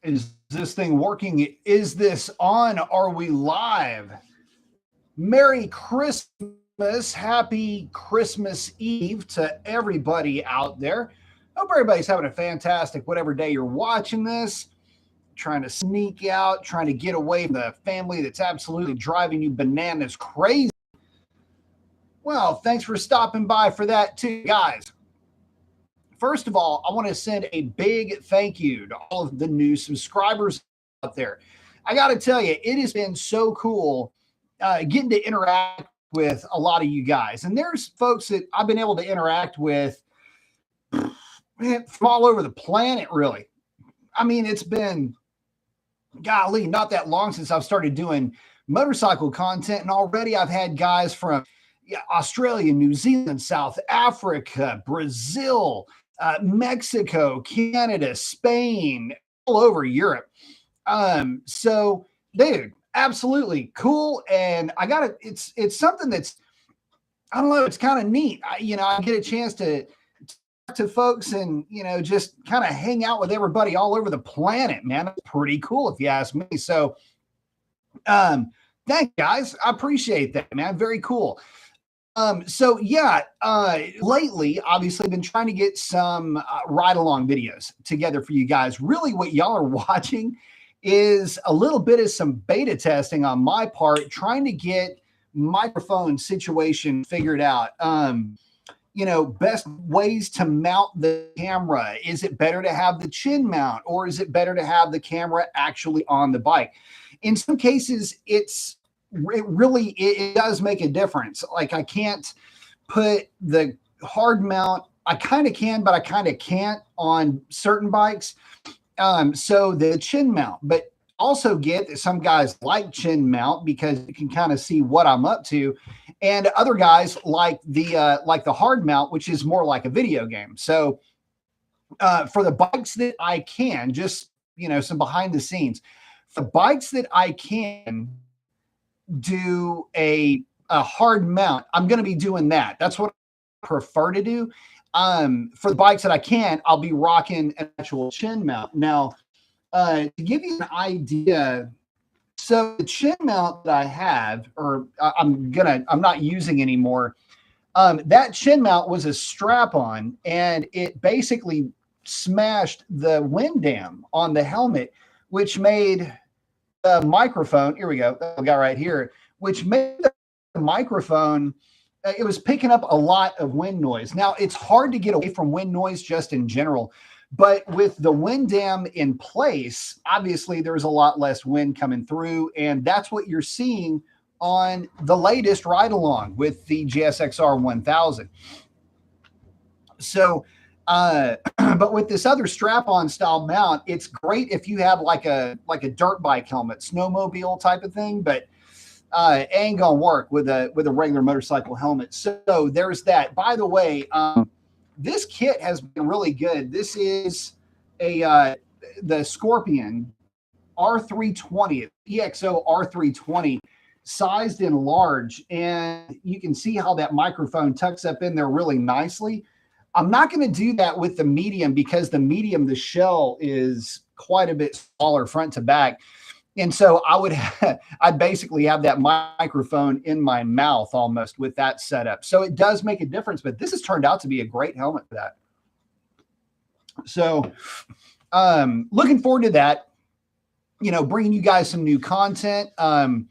Is this thing working? Is this on? Are we live? Merry Christmas. Happy Christmas Eve to everybody out there. Hope everybody's having a fantastic whatever day you're watching this. Trying to sneak out, trying to get away from the family that's absolutely driving you bananas crazy. Well, thanks for stopping by for that too, guys. First of all, I want to send a big thank you to all of the new subscribers out there. I got to tell you, it has been so cool getting to interact with a lot of you guys. And there's folks that I've been able to interact with from all over the planet, really. I mean, it's been, golly, not that long since I've started doing motorcycle content. And already I've had guys from Australia, New Zealand, South Africa, Brazil, Mexico, Canada, Spain, all over Europe. So, dude, absolutely cool. And I got it. It's something that's, I don't know, it's kind of neat. I get a chance to talk to folks and, just kind of hang out with everybody all over the planet, man. It's pretty cool if you ask me. So, thank you guys. I appreciate that, man. Very cool. Lately, obviously, I've been trying to get some ride-along videos together for you guys. Really, what y'all are watching is a little bit of some beta testing on my part, trying to get microphone situation figured out. Best ways to mount the camera. Is it better to have the chin mount, or is it better to have the camera actually on the bike? In some cases, it does make a difference. Like, I can't put the hard mount. I kind of can, but I kind of can't on certain bikes. So the chin mount, but also get that some guys like chin mount because you can kind of see what I'm up to. And other guys like the hard mount, which is more like a video game. So for the bikes that I can, just, some behind the scenes, for bikes that I can do a hard mount, I'm going to be doing that. That's what I prefer to do. For the bikes that I can, I'll be rocking an actual chin mount. Now, to give you an idea, so the chin mount that I have, or I'm not using anymore, that chin mount was a strap-on, and it basically smashed the wind dam on the helmet, which made the microphone, here we go, the guy right here, which made the microphone, it was picking up a lot of wind noise. Now, it's hard to get away from wind noise just in general, but with the wind dam in place, obviously there's a lot less wind coming through, and that's what you're seeing on the latest ride-along with the GSXR 1000. So, but with this other strap-on style mount, it's great if you have like a dirt bike helmet, snowmobile type of thing, but it ain't gonna work with a regular motorcycle helmet. So there's that. By the way, this kit has been really good. This is the Scorpion R320, EXO R320, sized in large, and you can see how that microphone tucks up in there really nicely. I'm not going to do that with the medium because the medium, the shell is quite a bit smaller front to back. And so I'd basically have that microphone in my mouth almost with that setup. So it does make a difference, but this has turned out to be a great helmet for that. So looking forward to that, bringing you guys some new content. I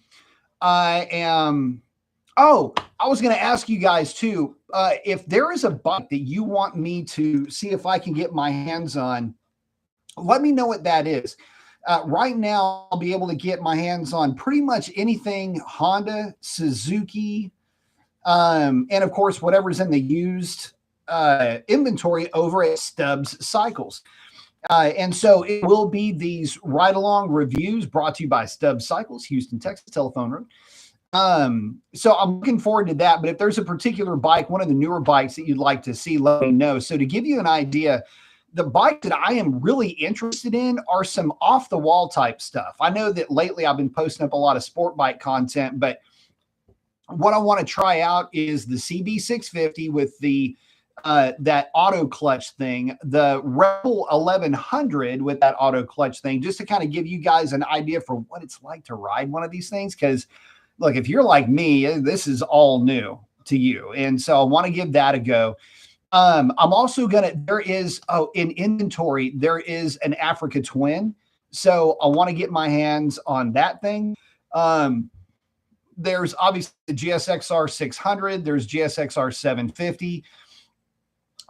was going to ask you guys too, if there is a bike that you want me to see if I can get my hands on, let me know what that is. Right now, I'll be able to get my hands on pretty much anything Honda, Suzuki, and of course, whatever's in the used inventory over at Stubbs Cycles. And so it will be these ride-along reviews brought to you by Stubbs Cycles, Houston, Texas, Telephone Road. So I'm looking forward to that. But if there's a particular bike, one of the newer bikes that you'd like to see, let me know. So to give you an idea, the bike that I am really interested in are some off the wall type stuff. I know that lately I've been posting up a lot of sport bike content, but what I want to try out is the CB650 with the that auto clutch thing, the Rebel 1100 with that auto clutch thing, just to kind of give you guys an idea for what it's like to ride one of these things. Because look, if you're like me, this is all new to you. And so I want to give that a go. I'm also there is, in inventory, there is an Africa Twin. So I want to get my hands on that thing. There's obviously the GSXR 600, there's GSXR 750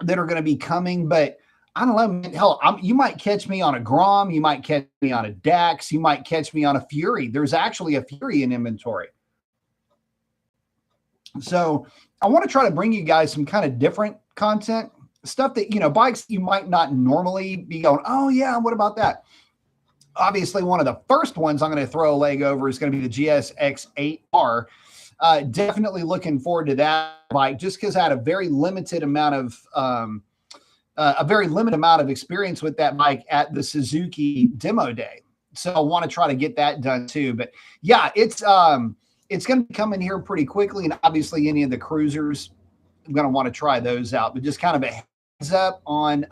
that are going to be coming, but I don't know, man, hell, you might catch me on a Grom, you might catch me on a Dax, you might catch me on a Fury. There's actually a Fury in inventory. So I want to try to bring you guys some kind of different content, stuff that, bikes you might not normally be going, oh yeah, what about that? Obviously, one of the first ones I'm going to throw a leg over is going to be the GSX-8R. Definitely looking forward to that bike, just because I had a very limited amount of experience with that bike at the Suzuki demo day. So I want to try to get that done too. But yeah, it's going to be coming here pretty quickly, and obviously any of the cruisers, I'm going to want to try those out. But just kind of a heads up on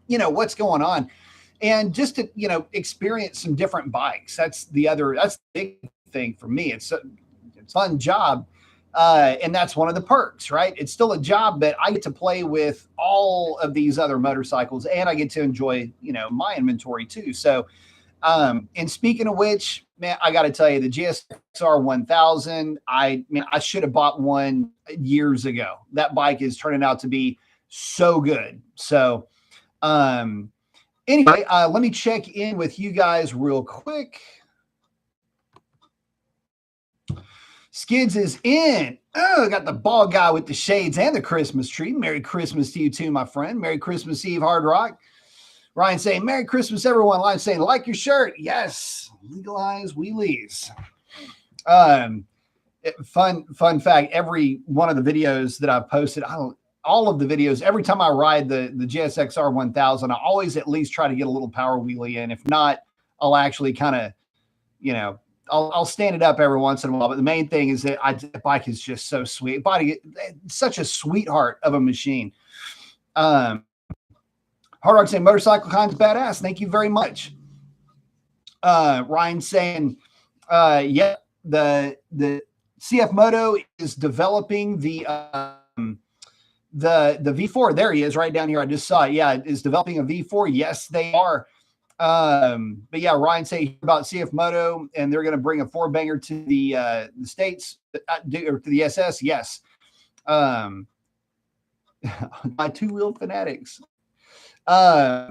what's going on. And just to, experience some different bikes. That's the big thing for me. It's a fun job. And that's one of the perks, right? It's still a job, but I get to play with all of these other motorcycles, and I get to enjoy, my inventory too. So, and speaking of which, man, I got to tell you, the GSXR 1000, I should have bought one years ago. That bike is turning out to be so good. So, anyway, let me check in with you guys real quick. Skids is in. Oh, got the bald guy with the shades and the Christmas tree. Merry Christmas to you too, my friend. Merry Christmas Eve, Hard Rock. Ryan saying, Merry Christmas, everyone. Ryan saying, like your shirt. Yes. Legalize wheelies. Fun fact, every one of the videos that I've posted, all of the videos, every time I ride the GSXR 1000, I always at least try to get a little power wheelie in. If not, I'll actually kind of, I'll stand it up every once in a while. But the main thing is that the bike is just so sweet. Such a sweetheart of a machine. Hard Rock saying motorcycle kind's badass. Thank you very much. Ryan saying, yeah, the CF Moto is developing the V4. There he is right down here. I just saw it. Yeah, is developing a V4. Yes, they are. But yeah, Ryan say about CF Moto, and they're going to bring a 4-banger to the States, or to the SS. Yes. My two-wheel fanatics. Oh,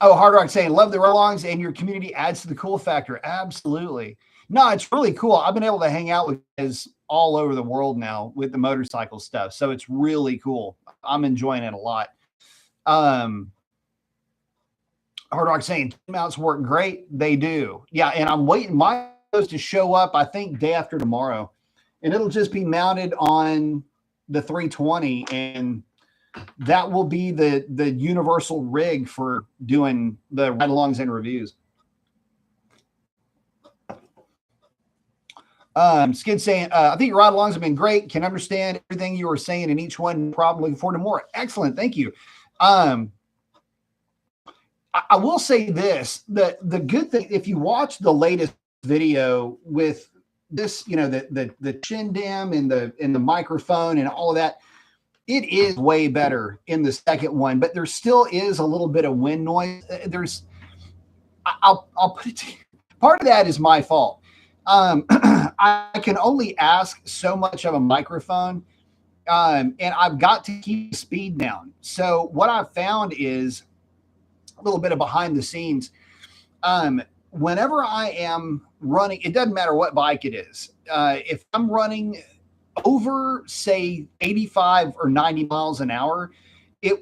Hard Rock saying, love the ride-alongs, and your community adds to the cool factor. Absolutely. No, it's really cool. I've been able to hang out with guys all over the world now with the motorcycle stuff. So it's really cool. I'm enjoying it a lot. Hard Rock saying mounts work great. They do. Yeah. And I'm waiting my to show up, I think day after tomorrow, and it'll just be mounted on the 320, and that will be the universal rig for doing the ride-alongs and reviews. Skid saying, I think your ride-alongs have been great. Can understand everything you were saying in each one. Probably looking forward to more. Excellent. Thank you. I will say this, the good thing, if you watch the latest video with this, the chin dam and the microphone and all of that, it is way better in the second one, but there still is a little bit of wind noise. I'll put it to you. Part of that is my fault. I can only ask so much of a microphone, and I've got to keep the speed down. So what I've found is a little bit of behind the scenes. Whenever I am running, it doesn't matter what bike it is. If I'm running over, say, 85 or 90 miles an hour,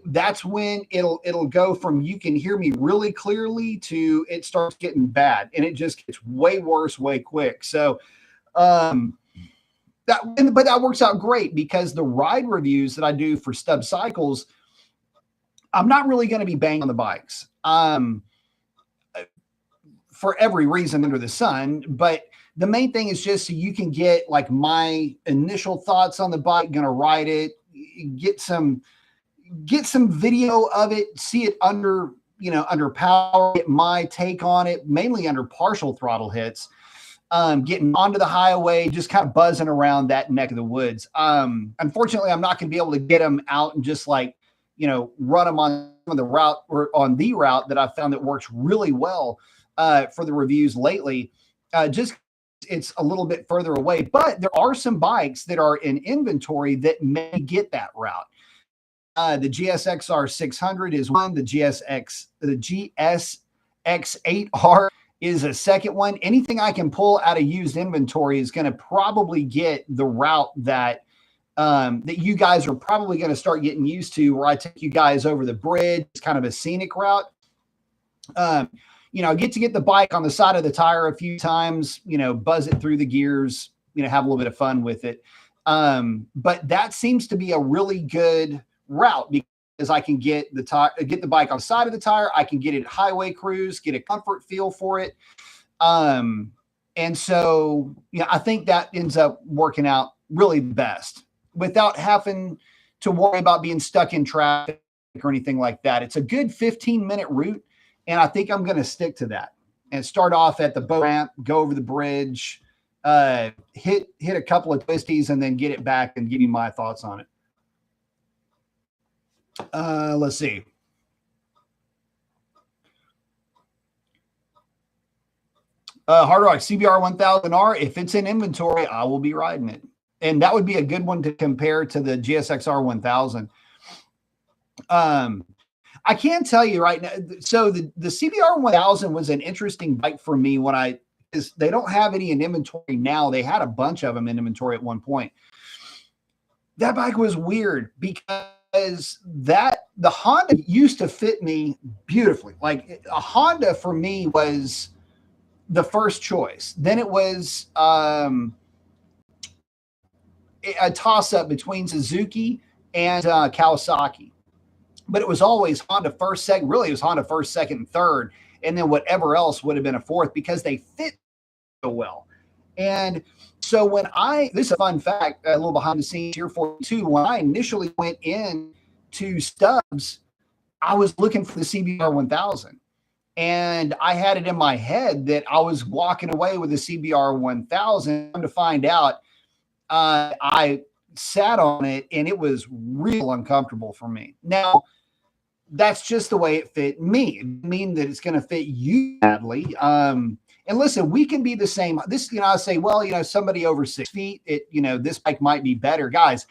that's when it'll go from you can hear me really clearly to it starts getting bad, and it just gets way worse way quick. So that works out great, because the ride reviews that I do for Stub Cycles, I'm not really going to be banging on the bikes. for every reason under the sun. But the main thing is just so you can get like my initial thoughts on the bike, gonna ride it, get some video of it, see it under, under power, get my take on it, mainly under partial throttle hits, getting onto the highway, just kind of buzzing around that neck of the woods. Unfortunately, I'm not going to be able to get them out and just like, run them on the route or on the route that I found that works really well for the reviews lately. Just it's a little bit further away, but there are some bikes that are in inventory that may get that route. The GSXR 600 is one. The GSX8R is a second one. Anything I can pull out of used inventory is going to probably get the route that that you guys are probably going to start getting used to, where I take you guys over the bridge. It's kind of a scenic route. Get to get the bike on the side of the tire a few times, buzz it through the gears, have a little bit of fun with it. But that seems to be a really good route because I can get the bike on the side of the tire. I can get it highway cruise, get a comfort feel for it. And so, I think that ends up working out really best without having to worry about being stuck in traffic or anything like that. It's a good 15-minute route. And I think I'm going to stick to that and start off at the boat ramp, go over the bridge, hit a couple of twisties, and then get it back and give you my thoughts on it. Let's see. Hard Rock CBR 1000R. If it's in inventory, I will be riding it. And that would be a good one to compare to the GSXR 1000. I can tell you right now, so the CBR 1000 was an interesting bike for me because they don't have any in inventory now. They had a bunch of them in inventory at one point. That bike was weird because the Honda used to fit me beautifully. Like a Honda for me was the first choice. Then it was a toss-up between Suzuki and Kawasaki. But it was always Honda first, second. Really, it was Honda first, second, and third. And then whatever else would have been a fourth because they fit so well. And so this is a fun fact, a little behind the scenes here for you too. When I initially went in to Stubbs, I was looking for the CBR 1000. And I had it in my head that I was walking away with the CBR 1000. To find out, I sat on it and it was real uncomfortable for me. Now, that's just the way it fit me. It doesn't mean that it's going to fit you badly. And listen, we can be the same. This, I say, well, somebody over 6 feet, this bike might be better. Guys,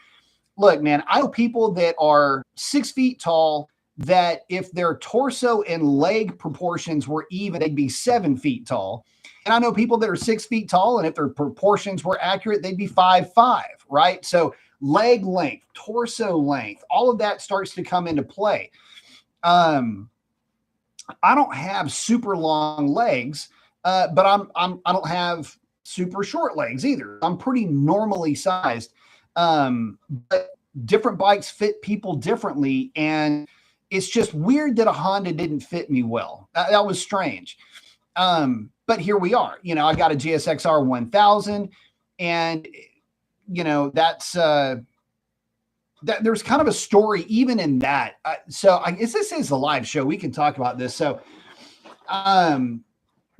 look, man, I know people that are 6 feet tall that if their torso and leg proportions were even, they'd be 7 feet tall. And I know people that are 6 feet tall, and if their proportions were accurate, they'd be 5'5", right? So leg length, torso length, all of that starts to come into play. I don't have super long legs, but I don't have super short legs either. I'm pretty normally sized. But different bikes fit people differently, and it's just weird that a Honda didn't fit me well. That was strange. But here we are. I got a GSXR 1000, and that's there's kind of a story even in that. So I guess this is a live show. We can talk about this. So,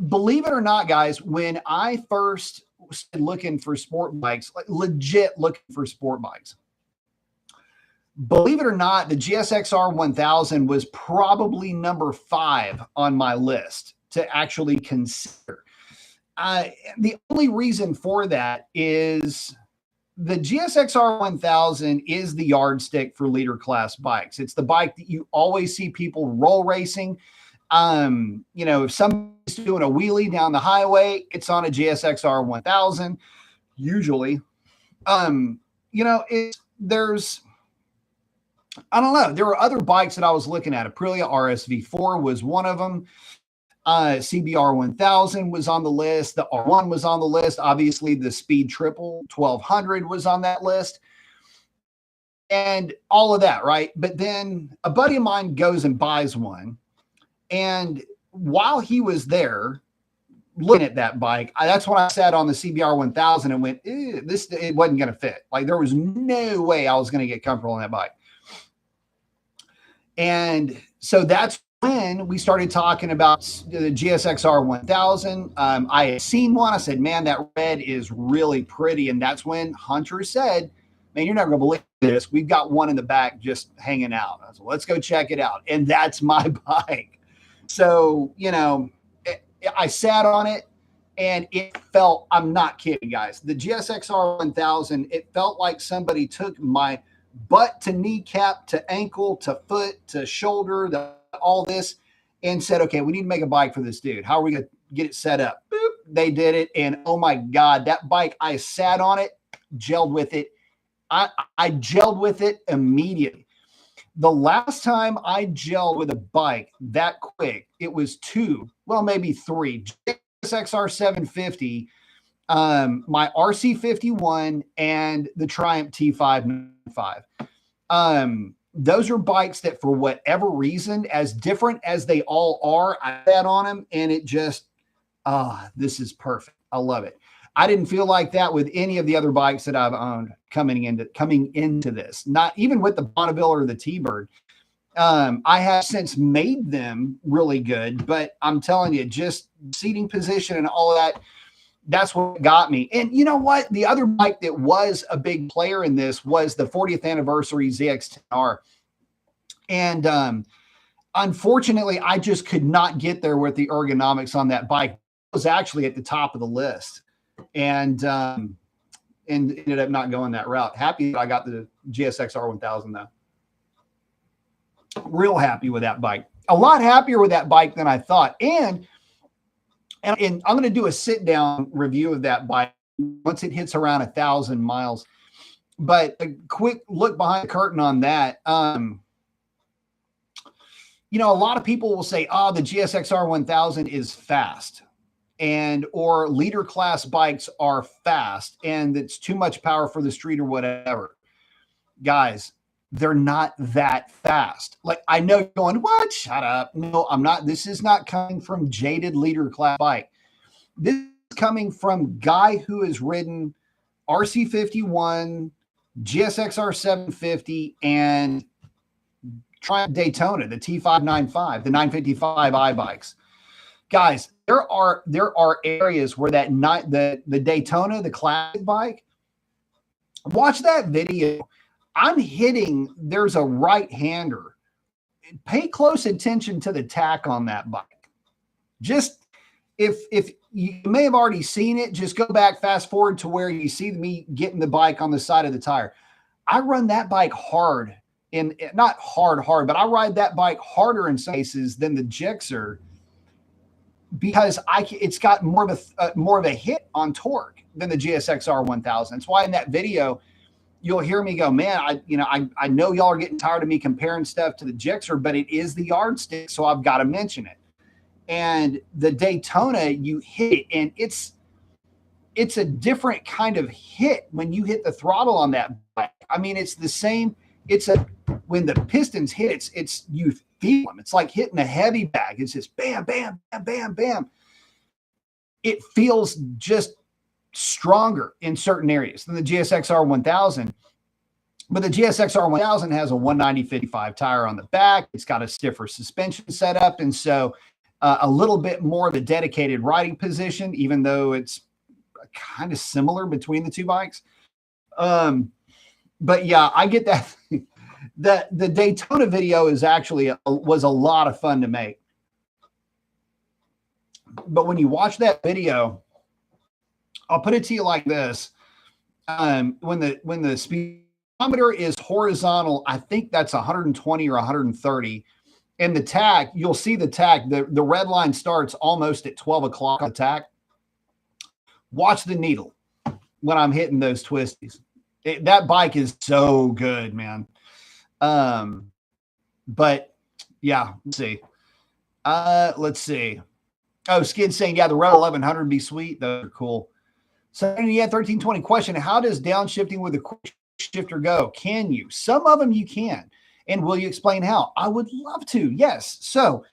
believe it or not, guys, when I first started looking for sport bikes, like legit looking for sport bikes, believe it or not, the GSXR 1000 was probably number 5 on my list to actually consider. The only reason for that is the GSXR 1000 is the yardstick for leader class bikes. It's the bike that you always see people roll racing. If somebody's doing a wheelie down the highway, it's on a GSXR 1000. Usually, there's, I don't know. There were other bikes that I was looking at. Aprilia RSV4 was one of them. CBR 1000 was on the list. The R1 was on the list. Obviously, the Speed Triple 1200 was on that list. And all of that, right? But then a buddy of mine goes and buys one. And while he was there, looking at that bike, that's when I sat on the CBR 1000 and went, it wasn't going to fit. Like there was no way I was going to get comfortable on that bike. And so that's when we started talking about the GSXR 1000. I had seen one. I said, man, that red is really pretty. And that's when Hunter said, man, you're not going to believe this. We've got one in the back just hanging out. I said, let's go check it out. And that's my bike. So, you know, I sat on it and it felt, I'm not kidding, guys. The GSXR 1000, it felt like somebody took my butt to kneecap to ankle to foot to shoulder, all this, and said, okay, we need to make a bike for this dude. How are we going to get it set up? Boop. They did it. And oh my God, that bike, I sat on it, gelled with it. I gelled with it immediately. The last time I gelled with a bike that quick, it was maybe three, GSXR 750, my RC51, and the Triumph T595. Those are bikes that, for whatever reason, as different as they all are, I sat on them and it just, this is perfect. I love it. I didn't feel like that with any of the other bikes that I've owned coming into this, not even with the Bonneville or the T-Bird. I have since made them really good, but I'm telling you, just seating position and all of that, that's what got me. And you know what? The other bike that was a big player in this was the 40th anniversary ZX10R. And unfortunately, I just could not get there with the ergonomics on that bike. It was actually at the top of the list. And ended up not going that route. Happy that I got the GSXR 1000 though. Real happy with that bike. A lot happier with that bike than I thought. And I'm going to do a sit down review of that bike once it hits around 1,000 miles. But a quick look behind the curtain on that. You know, a lot of people will say, oh, the GSXR 1000 is fast. Or leader class bikes are fast and it's too much power for the street or whatever. Guys, they're not that fast. Like, I know you're going, what? Shut up. No, I'm not. This is not coming from jaded leader class bike. This is coming from guy who has ridden RC51, GSXR 750, and Triumph Daytona, the T595, the 955i bikes. Guys, there are areas where the Daytona, the classic bike, watch that video. I'm hitting, there's a right-hander. Pay close attention to the tack on that bike. Just, if you may have already seen it, just go back, fast forward to where you see me getting the bike on the side of the tire. I run that bike hard, not hard, but I ride that bike harder in some cases than the Gixxer, because it's got more of a hit on torque than the GSXR 1000. That's why in that video, you'll hear me go, man, I know y'all are getting tired of me comparing stuff to the Gixxer, but it is the yardstick, so I've got to mention it. And the Daytona, you hit it, and it's a different kind of hit when you hit the throttle on that bike. I mean, it's the same. When the pistons hit, it's you feel them. It's like hitting a heavy bag. It's just bam, bam, bam, bam, bam. It feels just stronger in certain areas than the GSXR 1000. But the GSXR 1000 has a 190/55 tire on the back. It's got a stiffer suspension setup. And so a little bit more of a dedicated riding position, even though it's kind of similar between the two bikes. But yeah, I get that. The Daytona video is actually was a lot of fun to make. But when you watch that video, I'll put it to you like this. When the speedometer is horizontal, I think that's 120 or 130. And the tack, you'll see the tack, the red line starts almost at 12 o'clock on the tack. Watch the needle when I'm hitting those twisties. That bike is so good, man. But yeah, let's see. Oh, Skid saying, yeah, the Red 1100 would be sweet. Those are cool. So yeah, 1320 question. How does downshifting with a quick shifter go? Can you? Some of them you can. And will you explain how? I would love to. Yes. So,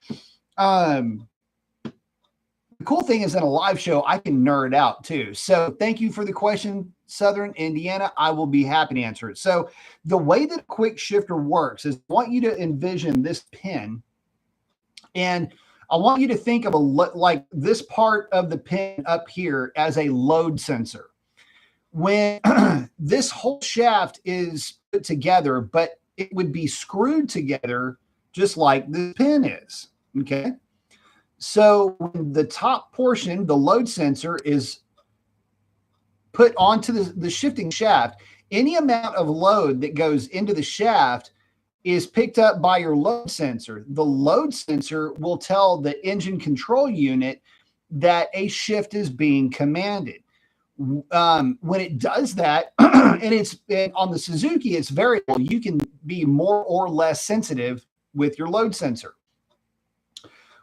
the cool thing is in a live show, I can nerd out too. So thank you for the question, Southern Indiana. I will be happy to answer it. So the way that a quick shifter works is I want you to envision this pin, and I want you to think of like this part of the pin up here as a load sensor. When this whole shaft is put together, but it would be screwed together just like the pin is, okay? So when the top portion, the load sensor, is put onto the shifting shaft, any amount of load that goes into the shaft is picked up by your load sensor. The load sensor will tell the engine control unit that a shift is being commanded. When it does that, and on the Suzuki, it's variable. You can be more or less sensitive with your load sensor.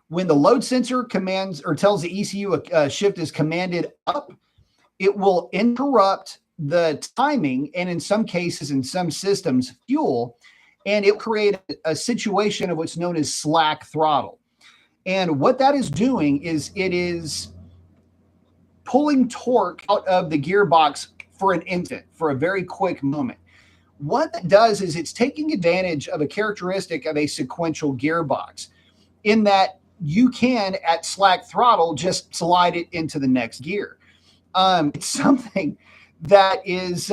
When the load sensor commands or tells the ECU a shift is commanded up, it will interrupt the timing, and in some cases, in some systems, fuel, and it will create a situation of what's known as slack throttle. And what that is doing is it is pulling torque out of the gearbox for an instant, for a very quick moment. What that does is it's taking advantage of a characteristic of a sequential gearbox, in that you can, at slack throttle, just slide it into the next gear. It's something that is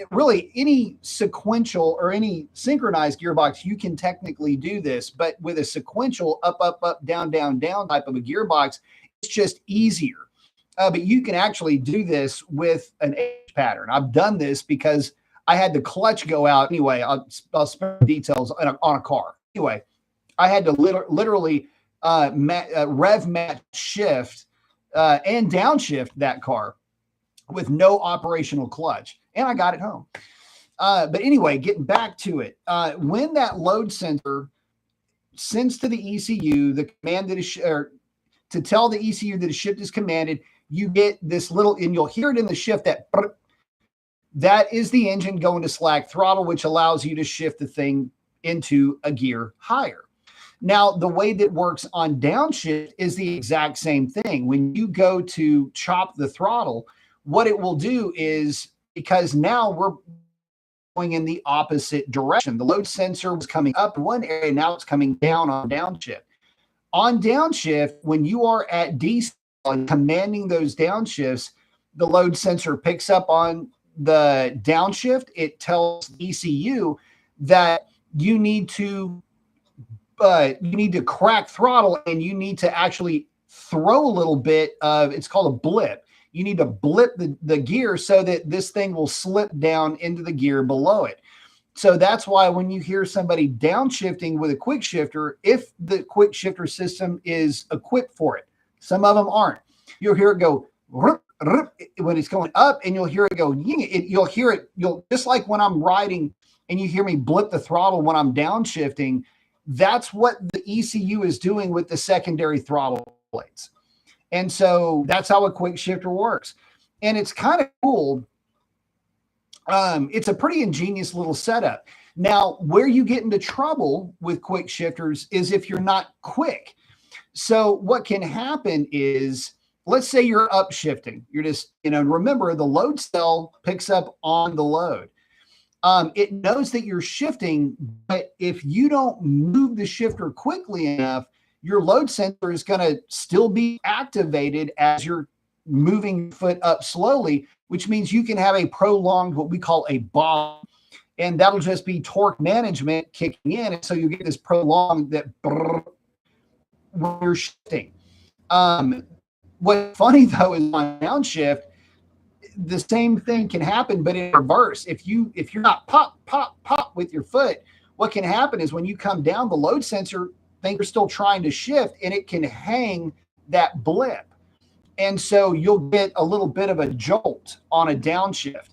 really any sequential or any synchronized gearbox, you can technically do this, but with a sequential up, up, up, down, down, down type of a gearbox, it's just easier. But you can actually do this with an H pattern. I've done this because I had the clutch go out. Anyway, I'll spare details on a car. Anyway, I had to literally rev match shift and downshift that car with no operational clutch, and I got it home. But anyway, getting back to it, when that load sensor sends to the ECU the command that is, or to tell the ECU that a shift is commanded, you get this little, and you'll hear it in the shift, that is the engine going to slack throttle, which allows you to shift the thing into a gear higher. Now, the way that works on downshift is the exact same thing. When you go to chop the throttle, what it will do is, because now we're going in the opposite direction. The load sensor was coming up in one area, now it's coming down on downshift. On downshift, when you are at DC and commanding those downshifts, the load sensor picks up on the downshift. It tells ECU that you need to crack throttle, and you need to actually throw a little bit of, it's called a blip. You need to blip the gear so that this thing will slip down into the gear below it. So that's why when you hear somebody downshifting with a quick shifter, if the quick shifter system is equipped for it, some of them aren't, you'll hear it go when it's going up, and you'll hear it go, you'll hear it, just like when I'm riding and you hear me blip the throttle when I'm downshifting. That's what the ECU is doing with the secondary throttle blades. And so that's how a quick shifter works. And it's kind of cool. It's a pretty ingenious little setup. Now, where you get into trouble with quick shifters is if you're not quick. So what can happen is, let's say you're upshifting. You're just, remember, the load cell picks up on the load. It knows that you're shifting, but if you don't move the shifter quickly enough, your load sensor is going to still be activated as you're moving foot up slowly, which means you can have a prolonged, what we call a bob, and that'll just be torque management kicking in. And so you get this prolonged that when you're shifting. What's funny though is on downshift, the same thing can happen, but in reverse. If you're not pop, pop, pop with your foot, what can happen is when you come down, the load sensor think you're still trying to shift, and it can hang that blip. And so you'll get a little bit of a jolt on a downshift.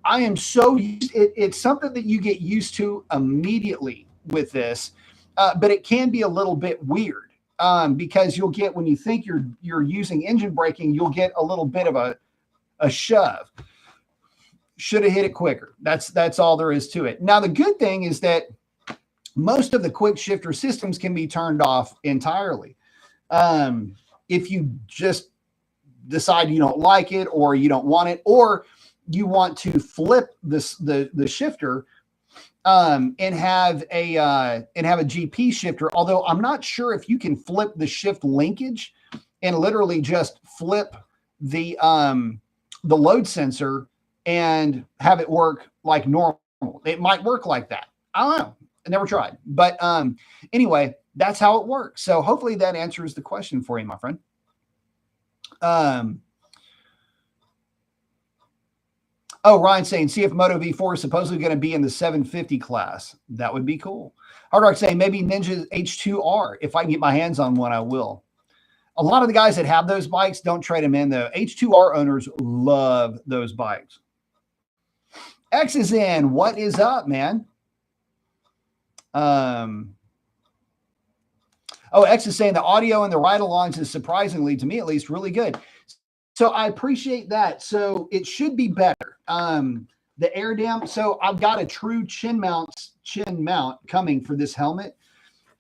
I am so used, it's something that you get used to immediately with this, but it can be a little bit weird because you'll get, when you think you're using engine braking, you'll get a little bit of a shove. Should have hit it quicker. That's all there is to it. Now, the good thing is that most of the quick shifter systems can be turned off entirely. if you just decide you don't like it or you don't want it, or you want to flip the shifter and have a GP shifter. Although I'm not sure if you can flip the shift linkage and literally just flip the load sensor and have it work like normal. It might work like that. I don't know. I never tried. But anyway, that's how it works. So hopefully that answers the question for you, my friend. Oh, Ryan saying CF Moto V4 is supposedly going to be in the 750 class. That would be cool. Hard Rock saying maybe Ninja H2R. If I can get my hands on one, I will. A lot of the guys that have those bikes don't trade them in, though. H2R owners love those bikes. X is in. What is up, man? Oh, X is saying the audio and the ride-alongs is surprisingly, to me at least, really good. So I appreciate that. So it should be better. The air dam. So I've got a true chin mount coming for this helmet.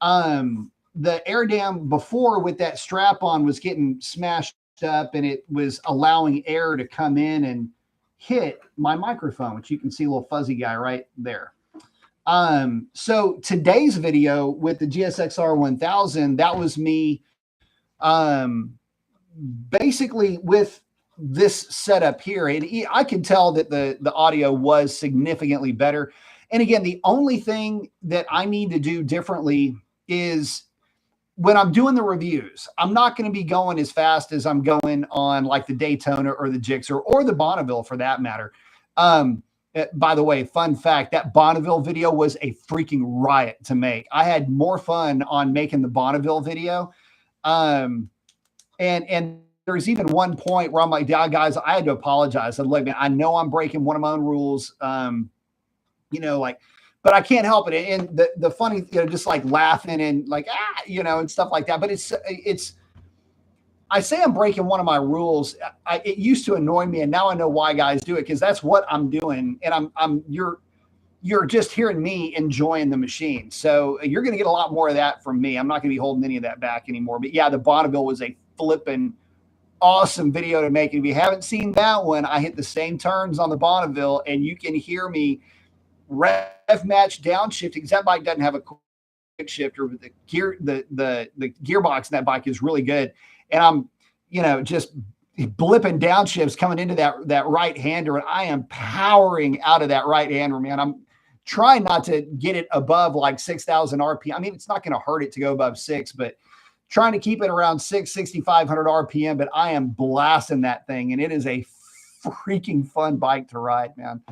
The air dam before with that strap on was getting smashed up, and it was allowing air to come in and hit my microphone, which you can see a little fuzzy guy right there. So today's video with the GSXR 1000, that was me basically with this setup here. I could tell that the audio was significantly better. And again, the only thing that I need to do differently is when I'm doing the reviews, I'm not going to be going as fast as I'm going on like the Daytona or the Gixxer or the Bonneville for that matter. By the way, fun fact, that Bonneville video was a freaking riot to make. I had more fun on making the Bonneville video. And there's even one point where I'm like, yeah, guys, I had to apologize. I'm like, man, I know I'm breaking one of my own rules. But I can't help it. And the funny, just like laughing and like, and stuff like that. But I say I'm breaking one of my rules. It used to annoy me, and now I know why guys do it, because that's what I'm doing. And you're just hearing me enjoying the machine. So you're going to get a lot more of that from me. I'm not going to be holding any of that back anymore. But yeah, the Bonneville was a flipping awesome video to make. And if you haven't seen that one, I hit the same turns on the Bonneville, and you can hear me rev match downshifting, because that bike doesn't have a quick shifter, but the gearbox in that bike is really good. And I'm, just blipping downshifts coming into that right hander, and I am powering out of that right hander, man. I'm trying not to get it above like 6,000 RPM. I mean, it's not going to hurt it to go above 6, but trying to keep it around 6,500 RPM. But I am blasting that thing, and it is a freaking fun bike to ride, man.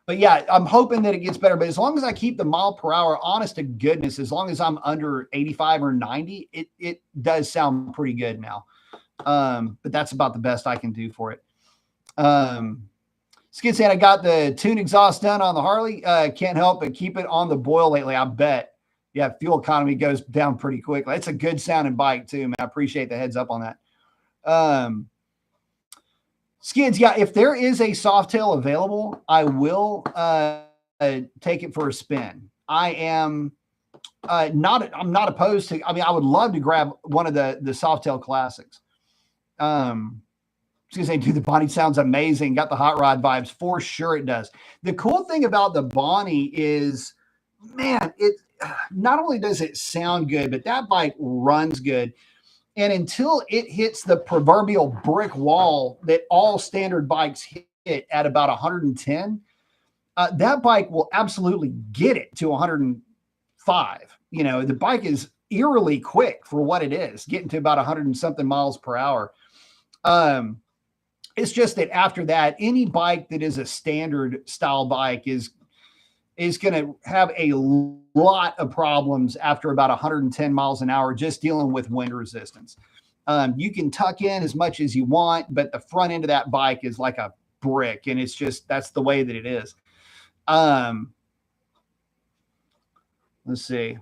But yeah, I'm hoping that it gets better. But as long as I keep the mile per hour, honest to goodness, as long as I'm under 85 or 90, it does sound pretty good now. But that's about the best I can do for it. Skid saying I got the tune exhaust done on the Harley. Can't help but keep it on the boil lately, I bet. Yeah, fuel economy goes down pretty quickly. It's a good sounding bike too, man. I appreciate the heads up on that. Skids, yeah, if there is a Softail available, I will take it for a spin. I'm not opposed to, I would love to grab one of the Softail classics. Excuse me, dude, the Bonnie sounds amazing. Got the hot rod vibes. For sure it does. The cool thing about the Bonnie is, man, it not only does it sound good, but that bike runs good. And until it hits the proverbial brick wall that all standard bikes hit at about 110, that bike will absolutely get it to 105. The bike is eerily quick for what it is, getting to about 100 and something miles per hour. It's just that after that, any bike that is a standard style bike is going to have a lot of problems after about 110 miles an hour, just dealing with wind resistance. You can tuck in as much as you want, but the front end of that bike is like a brick, and it's just, that's the way that it is. Let's see.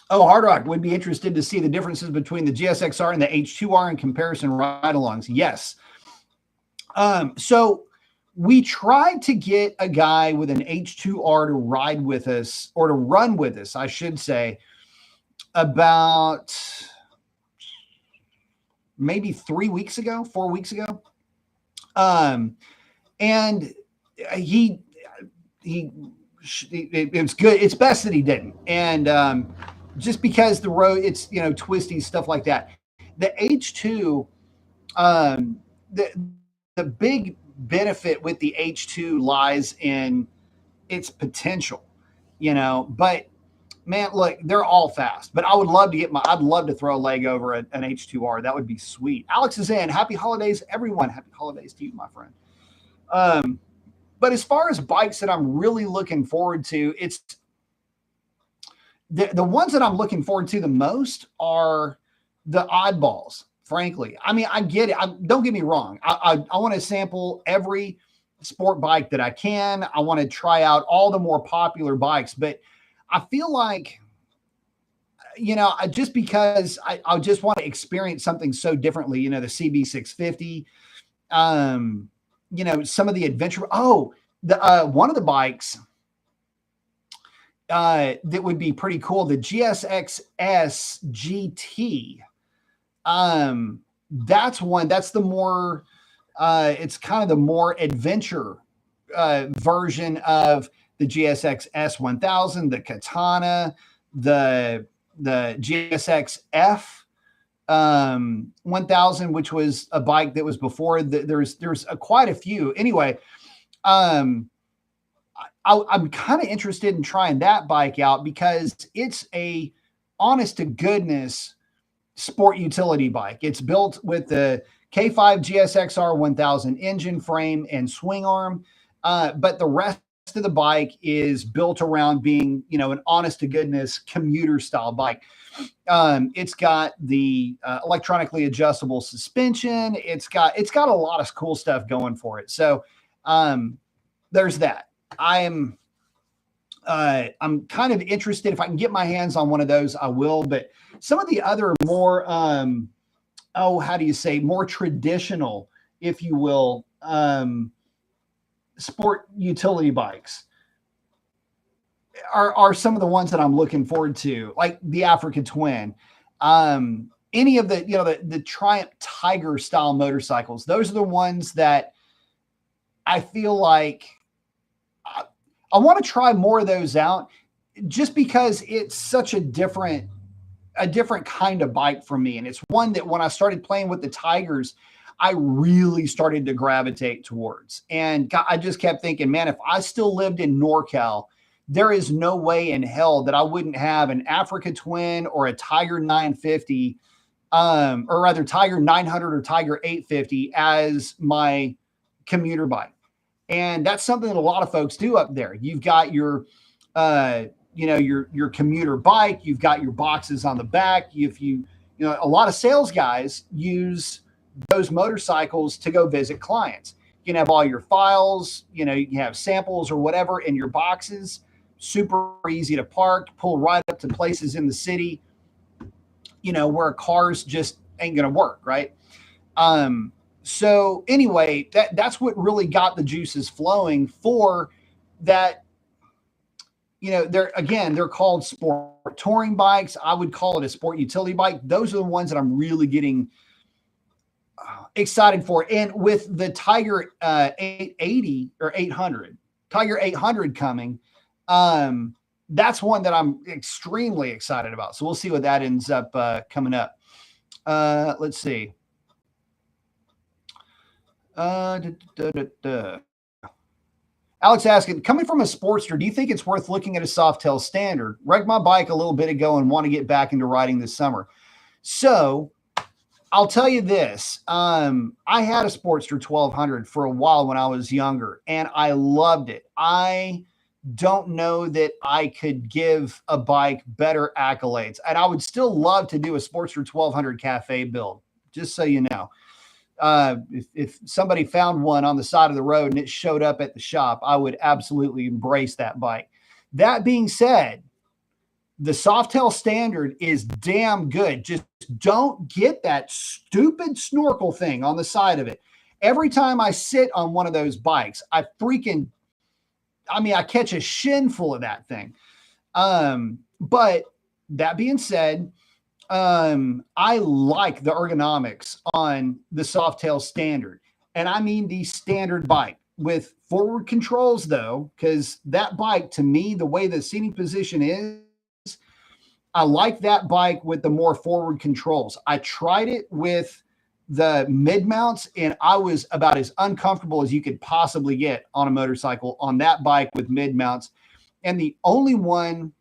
Oh, Hard Rock would be interested to see the differences between the GSXR and the H2R in comparison ride-alongs. Yes. So we tried to get a guy with an H2R to ride with us, or to run with us, I should say. about maybe 4 weeks ago. And it's good. It's best that he didn't. And just because the road, it's, twisty, stuff like that. The H2, the big benefit with the H2 lies in its potential, but man, look, they're all fast, but I'd love to throw a leg over an H2R. That would be sweet. Alex is in. Happy holidays, everyone. Happy holidays to you, my friend. But as far as bikes that I'm really looking forward to, it's the ones that I'm looking forward to the most are the oddballs, frankly. I mean, I get it. Don't get me wrong. I want to sample every sport bike that I can. I want to try out all the more popular bikes, but I feel like, just because I just want to experience something so differently, the CB650, some of the adventure. Oh, one of the bikes that would be pretty cool, the GSX-S GT. That's one. That's the more. It's kind of the more adventure version of the GSX S1000, the Katana, the GSX-F 1000, which was a bike that was before. There's quite a few. Anyway, I'm kind of interested in trying that bike out because it's a honest to goodness sport utility bike. It's built with the K5 GSXR 1000 engine, frame, and swing arm, but the rest of the bike is built around being, an honest to goodness commuter style bike. It's got the electronically adjustable suspension. It's got a lot of cool stuff going for it. So there's that. I'm kind of interested. If I can get my hands on one of those, I will. But some of the other more, how do you say, more traditional, if you will, sport utility bikes are some of the ones that I'm looking forward to, like the Africa Twin, any of the Triumph Tiger style motorcycles. Those are the ones that I feel like I want to try more of those out, just because it's such a different kind of bike for me. And it's one that when I started playing with the Tigers, I really started to gravitate towards. And I just kept thinking, man, if I still lived in NorCal, there is no way in hell that I wouldn't have an Africa Twin or a Tiger 950, or rather Tiger 900 or Tiger 850 as my commuter bike. And that's something that a lot of folks do up there. You've got your, your commuter bike, you've got your boxes on the back. A lot of sales guys use those motorcycles to go visit clients. You can have all your files, you can have samples or whatever in your boxes. Super easy to park, pull right up to places in the city, where cars just ain't going to work. Right. So anyway, that's what really got the juices flowing for that. They're called sport touring bikes. I would call it a sport utility bike. Those are the ones that I'm really getting excited for. And with the Tiger 880 or 800, Tiger 800 coming, that's one that I'm extremely excited about. So we'll see what that ends up coming up. Let's see. Alex asking, coming from a Sportster, do you think it's worth looking at a Softail Standard? Wrecked my bike a little bit ago and want to get back into riding this summer. So I'll tell you this. I had a Sportster 1200 for a while when I was younger, and I loved it. I don't know that I could give a bike better accolades. And I would still love to do a Sportster 1200 cafe build, just so you know. If somebody found one on the side of the road and it showed up at the shop, I would absolutely embrace that bike. That being said, the Softail Standard is damn good. Just don't get that stupid snorkel thing on the side of it. Every time I sit on one of those bikes, I catch a shin full of that thing. But that being said, I like the ergonomics on the Softail Standard. And I mean the standard bike with forward controls, though, because that bike, to me, the way the seating position is, I like that bike with the more forward controls. I tried it with the mid mounts, and I was about as uncomfortable as you could possibly get on a motorcycle on that bike with mid mounts. And the only one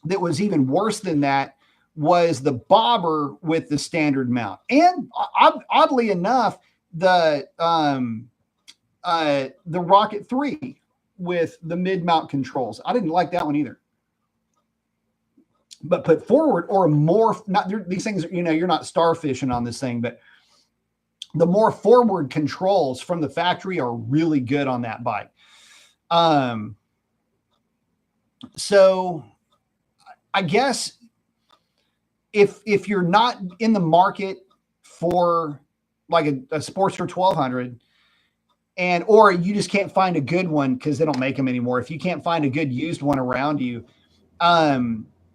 that was even worse than that was the bobber with the standard mount. And oddly enough, the Rocket 3 with the mid mount controls. I didn't like that one either. But put forward or more, not these things, you know, you're not starfishing on this thing, but the more forward controls from the factory are really good on that bike. So I guess if you're not in the market for like a Sportster 1200, and or you just can't find a good one because they don't make them anymore. If you can't find a good used one around you,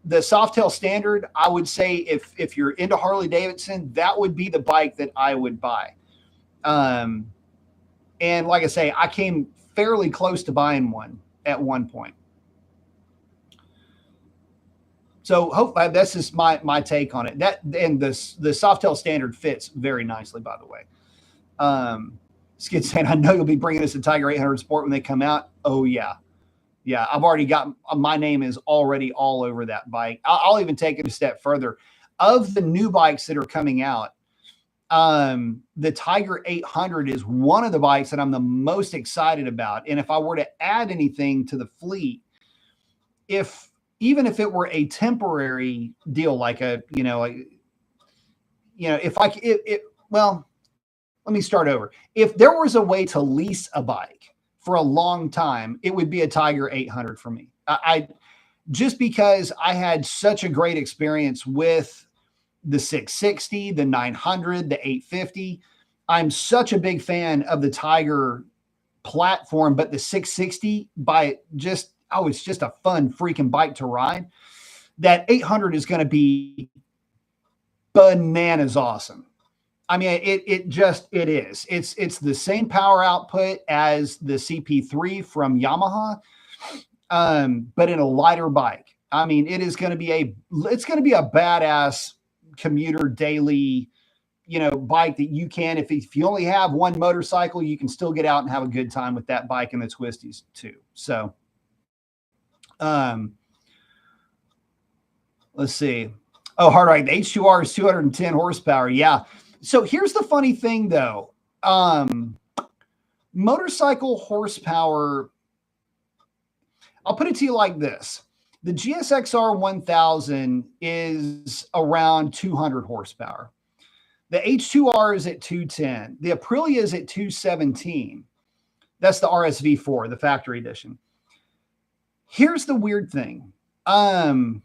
the Softail Standard, I would say if you're into Harley Davidson, that would be the bike that I would buy. And like I say, I came fairly close to buying one at one point. So hopefully that's just my take on it. That and the Softail Standard fits very nicely, by the way. Skid saying, I know you'll be bringing us a Tiger 800 Sport when they come out. Oh yeah. Yeah, I've already got, my name is already all over that bike. I'll even take it a step further. Of the new bikes that are coming out, the Tiger 800 is one of the bikes that I'm the most excited about. And if I were to add anything to the fleet, even if it were a temporary deal, like well, let me start over. If there was a way to lease a bike for a long time, it would be a Tiger 800 for me. I just because I had such a great experience with the 660, the 900, the 850. I'm such a big fan of the Tiger platform, but the 660 it's just a fun freaking bike to ride. That 800 is going to be bananas awesome. I mean, it is. It's the same power output as the CP3 from Yamaha, but in a lighter bike. I mean, it's going to be a badass commuter daily, bike that you can, if you only have one motorcycle, you can still get out and have a good time with that bike and the twisties too. So, let's see. Oh, hard right. The H2R is 210 horsepower. Yeah. So here's the funny thing, though. Motorcycle horsepower, I'll put it to you like this. The GSXR 1000 is around 200 horsepower. The H2R is at 210. The Aprilia is at 217. That's the RSV4, the factory edition. Here's the weird thing. No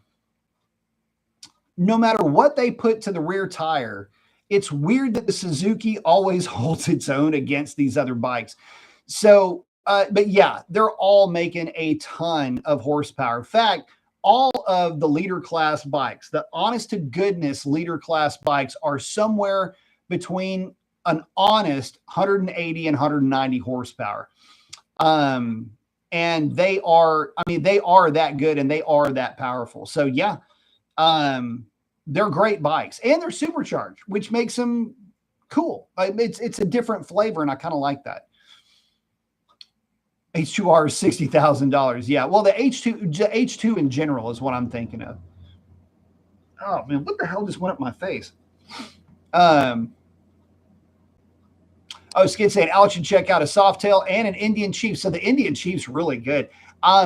matter what they put to the rear tire, it's weird that the Suzuki always holds its own against these other bikes. So, but yeah, they're all making a ton of horsepower. In fact, all of the leader class bikes, the honest to goodness leader class bikes, are somewhere between an honest 180 and 190 horsepower. And they are that good and they are that powerful. So yeah, they're great bikes and they're supercharged, which makes them cool. It's a different flavor, and I kind of like that. H2R is $60,000. Yeah, well, the H2 in general is what I'm thinking of. Oh man, what the hell just went up my face? Skid saying Alex should check out a Softail and an Indian Chief. So the Indian Chief's really good.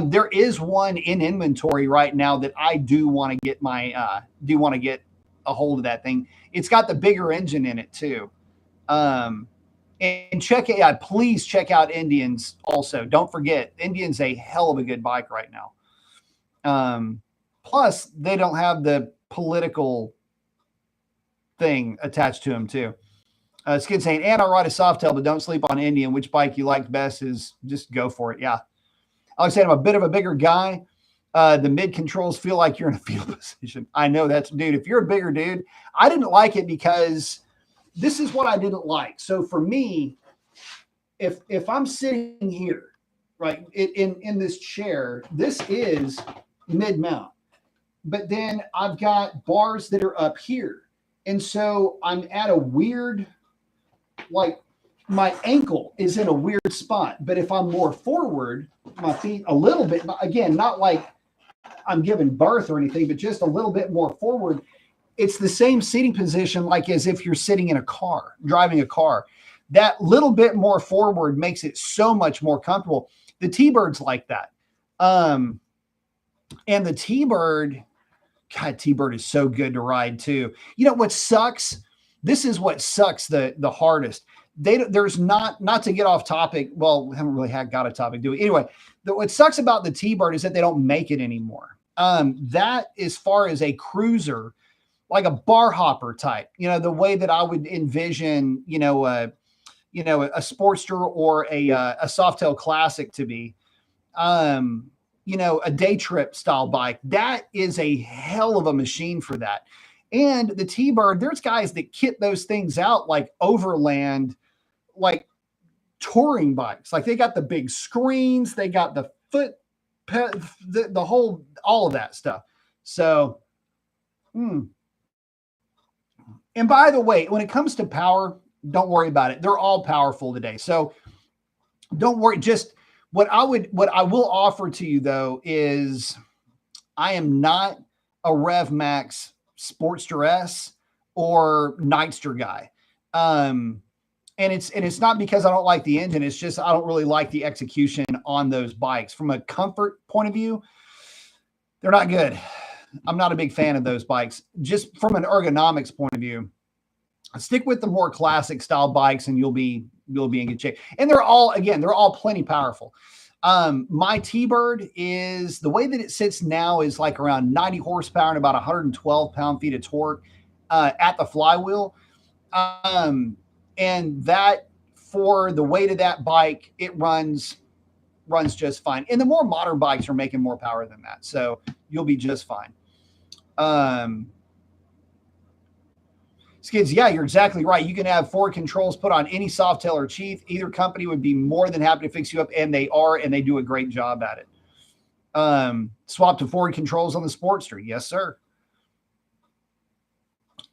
There is one in inventory right now that I do want to get a hold of that thing. It's got the bigger engine in it too. And please check out Indians also. Don't forget, Indian's a hell of a good bike right now. Plus, they don't have the political thing attached to them too. Skid saying, and I ride a Softail, but don't sleep on Indian. Which bike you like best is just go for it. Yeah. Like I said, I'm a bit of a bigger guy. The mid controls feel like you're in a fetal position. I know that's, dude, if you're a bigger dude, I didn't like it because this is what I didn't like. So for me, if I'm sitting here, right, in this chair, this is mid mount, but then I've got bars that are up here. And so I'm at a weird, like my ankle is in a weird spot. But if I'm more forward, my feet a little bit, again, not like I'm giving birth or anything, but just a little bit more forward, it's the same seating position like as if you're sitting in a car, driving a car. That little bit more forward makes it so much more comfortable. The T-Bird's like that. And the T-Bird, God, T-Bird is so good to ride too. You know what sucks? This is what sucks the hardest. There's not to get off topic. Well, we haven't really got a topic, do we? Anyway, what sucks about the T-Bird is that they don't make it anymore. That as far as a cruiser, like a bar hopper type, you know, the way that I would envision, a Sportster or a Softail Classic to be, a day trip style bike. That is a hell of a machine for that. And the T-Bird, there's guys that kit those things out like overland, like touring bikes. Like they got the big screens, they got the foot, the whole, all of that stuff. So, And by the way, when it comes to power, don't worry about it. They're all powerful today. So don't worry. Just what I will offer to you though, is I am not a Rev Max Sportster S or Nightster guy. And it's not because I don't like the engine. It's just, I don't really like the execution on those bikes from a comfort point of view. They're not good. I'm not a big fan of those bikes. Just from an ergonomics point of view, stick with the more classic style bikes and you'll be in good shape. And they're all plenty powerful. My T-Bird is, the way that it sits now is like around 90 horsepower and about 112 pound-feet of torque at the flywheel. And that, for the weight of that bike, it runs just fine. And the more modern bikes are making more power than that. So you'll be just fine. Skids, yeah, you're exactly right. You can have Ford controls put on any Softail or Chief. Either company would be more than happy to fix you up, and they do a great job at it. Swap to Ford controls on the Sportster. Yes, sir.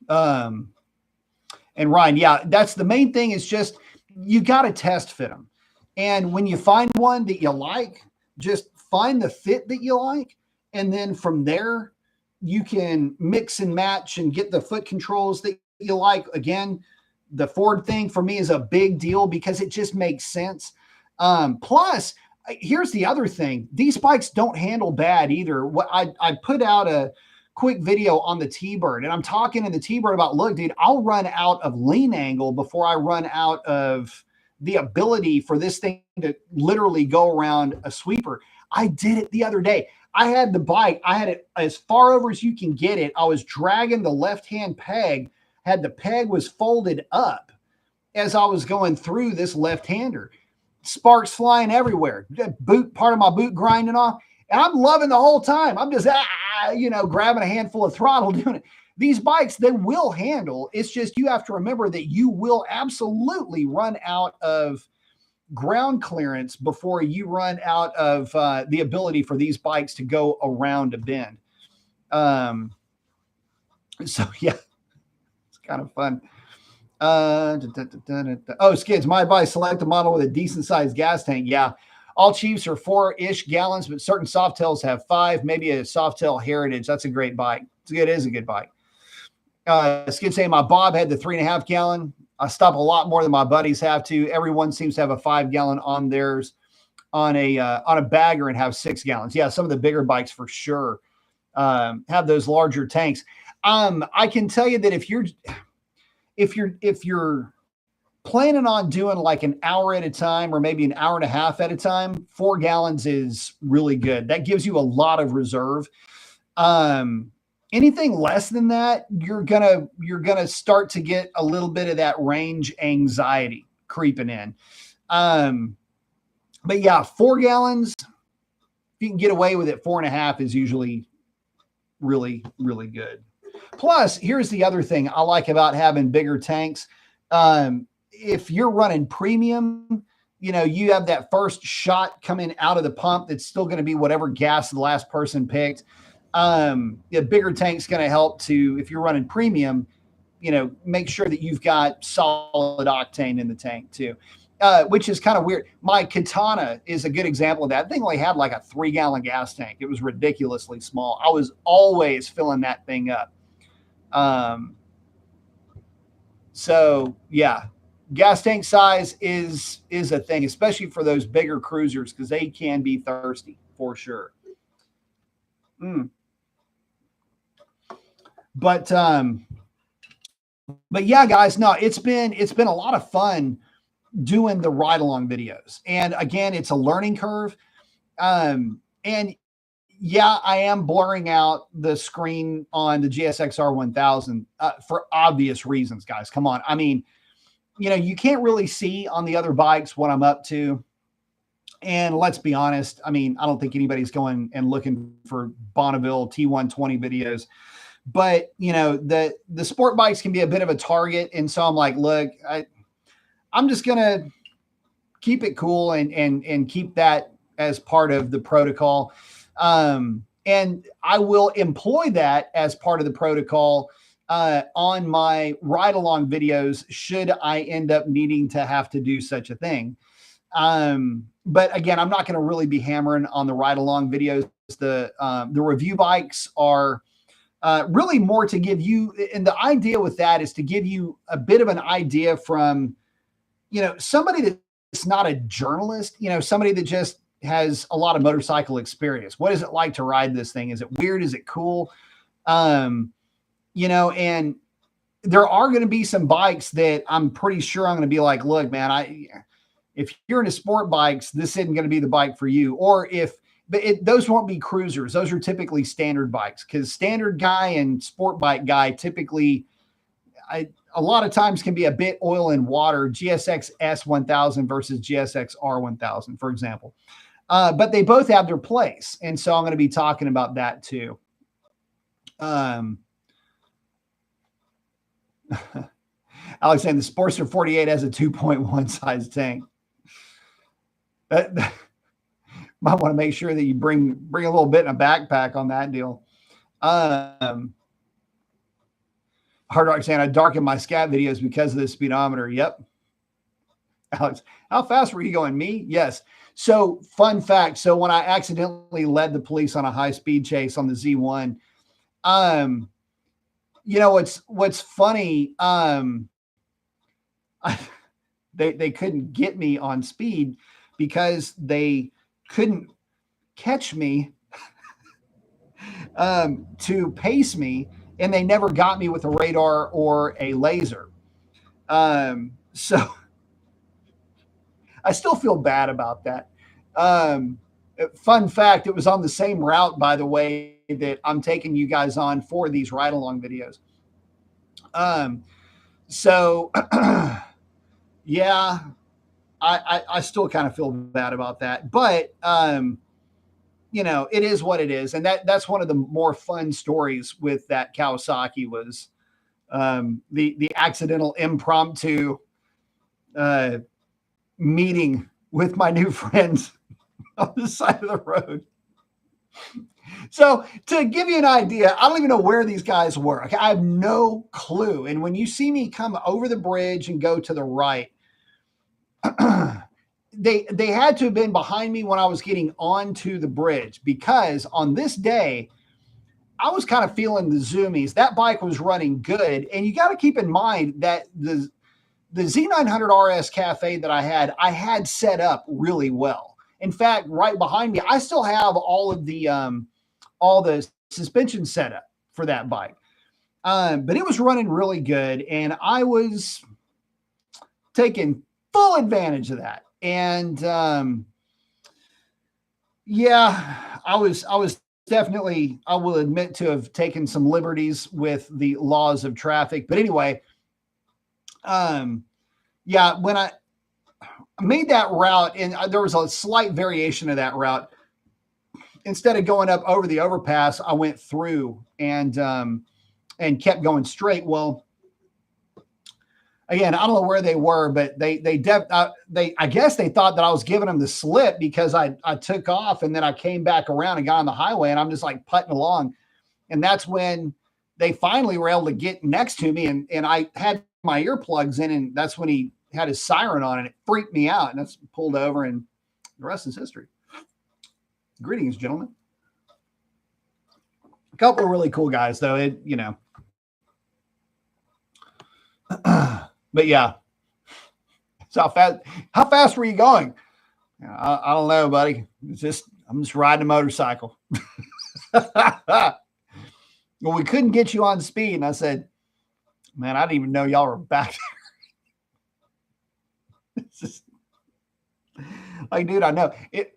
And Ryan, yeah, that's the main thing, is just you got to test fit them. And when you find one that you like, just find the fit that you like. And then from there, you can mix and match and get the foot controls that you like. Again, the Ford thing for me is a big deal because it just makes sense. Plus, here's the other thing. These bikes don't handle bad either. What I put out a quick video on the T-Bird, and I'm talking in the T-Bird about, look, dude, I'll run out of lean angle before I run out of the ability for this thing to literally go around a sweeper. I did it the other day. I had the bike, I had it as far over as you can get it. I was dragging the left-hand peg, the peg was folded up as I was going through this left-hander. Sparks flying everywhere. Part of my boot grinding off. And I'm loving the whole time. I'm just, grabbing a handful of throttle doing it. These bikes, they will handle. It's just, you have to remember that you will absolutely run out of ground clearance before you run out of the ability for these bikes to go around a bend. So yeah, it's kind of fun. Oh, Skids, my advice, select a model with a decent sized gas tank. Yeah. All Chiefs are 4-ish gallons, but certain Softails have 5, maybe a Softail Heritage. That's a great bike. It is a good bike. Skid saying my Bob had the 3.5 gallon. I stop a lot more than my buddies have to. Everyone seems to have a 5 gallon on theirs, on a bagger, and have 6 gallons. Yeah, some of the bigger bikes for sure have those larger tanks. I can tell you that if you're planning on doing like an hour at a time or maybe an hour and a half at a time, 4 gallons is really good. That gives you a lot of reserve. Anything less than that, you're gonna start to get a little bit of that range anxiety creeping in. But yeah, 4 gallons you can get away with it, 4.5 is usually really, really good. Plus, here's the other thing I like about having bigger tanks. If you're running premium, you have that first shot coming out of the pump that's still going to be whatever gas the last person picked. The bigger tank's going to help to, if you're running premium, make sure that you've got solid octane in the tank too, which is kind of weird. My Katana is a good example of that. Thing only had like a 3-gallon gas tank. It was ridiculously small. I was always filling that thing up. So yeah, gas tank size is a thing, especially for those bigger cruisers, because they can be thirsty for sure. But yeah, guys, no, it's been a lot of fun doing the ride along videos. And again, it's a learning curve. And yeah, I am blurring out the screen on the GSX R1000 for obvious reasons, guys. Come on. I mean, you can't really see on the other bikes what I'm up to. And let's be honest. I mean, I don't think anybody's going and looking for Bonneville T120 videos. But, the sport bikes can be a bit of a target. And so I'm like, look, I'm just going to keep it cool and keep that as part of the protocol. And I will employ that as part of the protocol on my ride along videos, should I end up needing to have to do such a thing. But again, I'm not going to really be hammering on the ride along videos. The review bikes are really more to give you, and the idea with that is to give you a bit of an idea from, somebody that's not a journalist, somebody that just has a lot of motorcycle experience. What is it like to ride this thing? Is it weird? Is it cool? And there are going to be some bikes that I'm pretty sure I'm going to be like, look, man, if you're into sport bikes, this isn't going to be the bike for you. Or those won't be cruisers. Those are typically standard bikes, because standard guy and sport bike guy typically, a lot of times can be a bit oil and water. GSX S1000 versus GSX R1000, for example. But they both have their place. And so I'm going to be talking about that too. Alexander, the Sportster 48 has a 2.1 size tank. Might want to make sure that you bring a little bit in a backpack on that deal. Hard Rock saying I darkened my scat videos because of the speedometer. Yep. Alex, how fast were you going? Me? Yes. So fun fact. So when I accidentally led the police on a high speed chase on the Z1, what's funny, they couldn't get me on speed because they couldn't catch me to pace me, and they never got me with a radar or a laser. So I still feel bad about that. Fun fact, it was on the same route, by the way, that I'm taking you guys on for these ride-along videos. So yeah, I still kind of feel bad about that, but it is what it is. And that's one of the more fun stories with that Kawasaki was the accidental impromptu meeting with my new friends on the side of the road. So to give you an idea, I don't even know where these guys were. Okay, I have no clue. And when you see me come over the bridge and go to the right, they had to have been behind me when I was getting onto the bridge, because on this day, I was kind of feeling the zoomies. That bike was running good. And you got to keep in mind that the Z900 RS Cafe that I had set up really well. In fact, right behind me, I still have all the suspension set up for that bike. But it was running really good, and I was taking full advantage of that. And yeah, I was definitely, I will admit, to have taken some liberties with the laws of traffic. But anyway, yeah, when I made that route, and there was a slight variation of that route, instead of going up over the overpass, I went through and kept going straight. Well, again, I don't know where they were, but I guess they thought that I was giving them the slip because I took off and then I came back around and got on the highway and I'm just like putting along. And that's when they finally were able to get next to me and I had my earplugs in and that's when he had his siren on and it freaked me out and that's pulled over and the rest is history. Greetings, gentlemen. A couple of really cool guys though. But yeah. So how fast were you going? I don't know, buddy. I'm just riding a motorcycle. Well, we couldn't get you on speed. And I said, man, I didn't even know y'all were back there. It's just like, dude, I know it.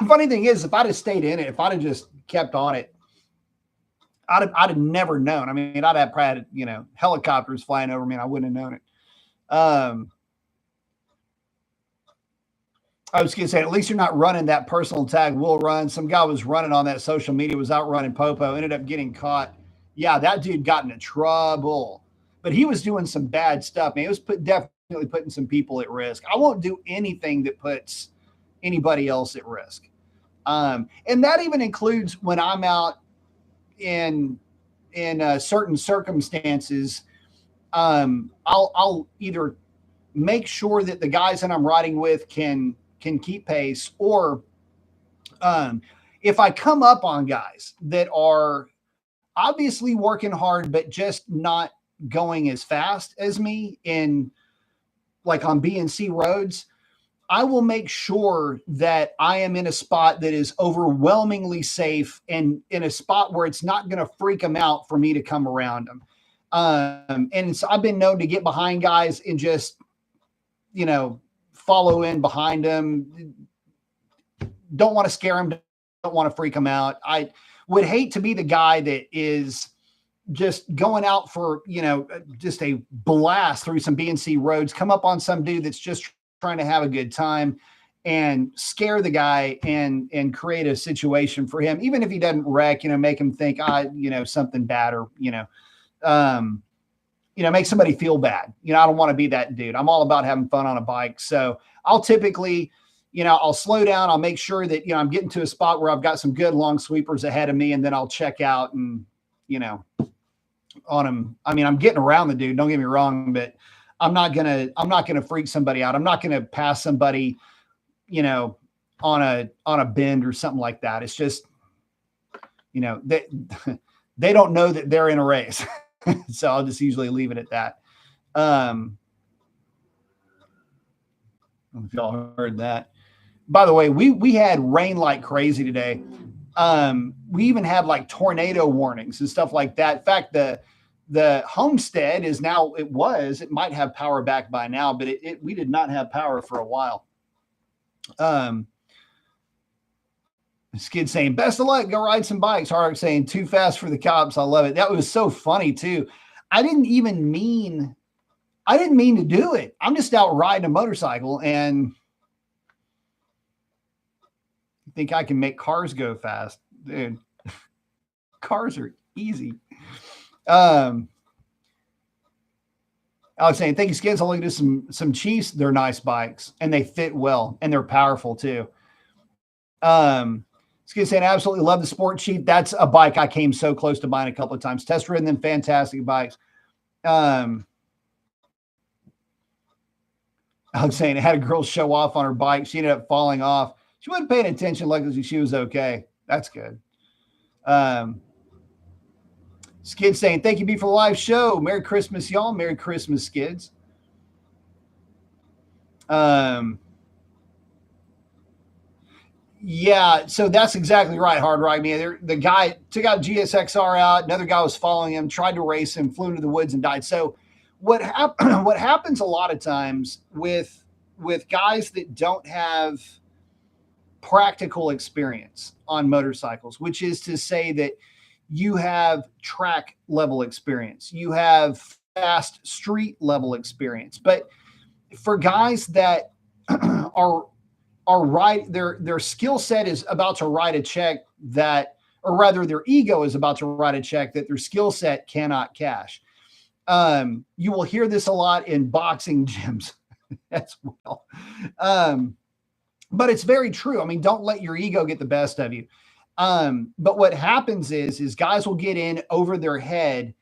Funny thing is, if I'd have stayed in it, if I'd have just kept on it, I'd have never known. I mean, I'd have probably had, helicopters flying over me and I wouldn't have known it. I was going to say, at least you're not running that personal tag will run. Some guy was running on that social media, was out running Popo, ended up getting caught. Yeah, that dude got into trouble, but he was doing some bad stuff, man. It was definitely putting some people at risk. I won't do anything that puts anybody else at risk. And that even includes when I'm out in certain circumstances. I'll either make sure that the guys that I'm riding with can keep pace, or if I come up on guys that are obviously working hard but just not going as fast as me in like on B and C roads, I will make sure that I am in a spot that is overwhelmingly safe and in a spot where it's not going to freak them out for me to come around them. And so I've been known to get behind guys and just, follow in behind them. Don't want to scare them. Don't want to freak them out. I would hate to be the guy that is just going out for, just a blast through some B and C roads, come up on some dude that's just trying to have a good time and scare the guy and create a situation for him, even if he doesn't wreck, make him think, something bad or, make somebody feel bad. I don't want to be that dude. I'm all about having fun on a bike. So I'll typically, I'll slow down. I'll make sure that, I'm getting to a spot where I've got some good long sweepers ahead of me. And then I'll check out and, on him. I mean, I'm getting around the dude, don't get me wrong, but I'm not going to freak somebody out. I'm not going to pass somebody, on a bend or something like that. It's just, they don't know that they're in a race. So I'll just usually leave it at that. I don't know if y'all heard that. By the way, we had rain like crazy today. We even had like tornado warnings and stuff like that. In fact, the homestead is now, it might have power back by now, but we did not have power for a while. Skid saying, best of luck, go ride some bikes. Hard saying, too fast for the cops. I love it. That was so funny too. I didn't mean to do it. I'm just out riding a motorcycle and I think I can make cars go fast. Dude, cars are easy. Alex saying, thank you, Skids. I'll look at some Chiefs. They're nice bikes and they fit well and they're powerful too. Skids saying, absolutely love the Sport Chief. That's a bike I came so close to buying a couple of times. Test ridden them, fantastic bikes. Alex saying, it had a girl show off on her bike. She ended up falling off. She wasn't paying attention. Luckily, she was okay. That's good. Skids saying, thank you, B, for the live show. Merry Christmas, y'all. Merry Christmas, Skids. Yeah, so that's exactly right, Hard Ride. Man, the guy took out GSXR out. Another guy was following him, tried to race him, flew into the woods and died. So what happens a lot of times with guys that don't have practical experience on motorcycles, which is to say that you have track level experience, you have fast street level experience. But for guys that are are right. Their skill set is about to write a check that, or rather their ego is about to write a check that their skill set cannot cash. You will hear this a lot in boxing gyms as well. But it's very true. I mean, don't let your ego get the best of you. But what happens is guys will get in over their head,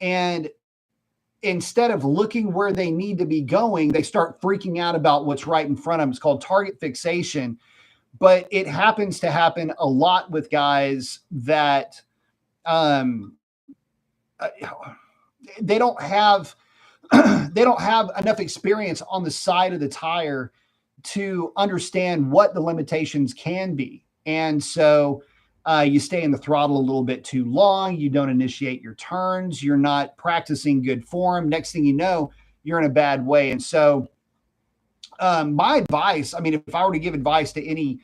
and instead of looking where they need to be going, they start freaking out about what's right in front of them. It's called target fixation. But it happens to happen a lot with guys that they don't have they don't have enough experience on the side of the tire to understand what the limitations can be. And so you stay in the throttle a little bit too long. You don't initiate your turns. You're not practicing good form. Next thing you know, you're in a bad way. And so my advice, I mean, if I were to give advice to any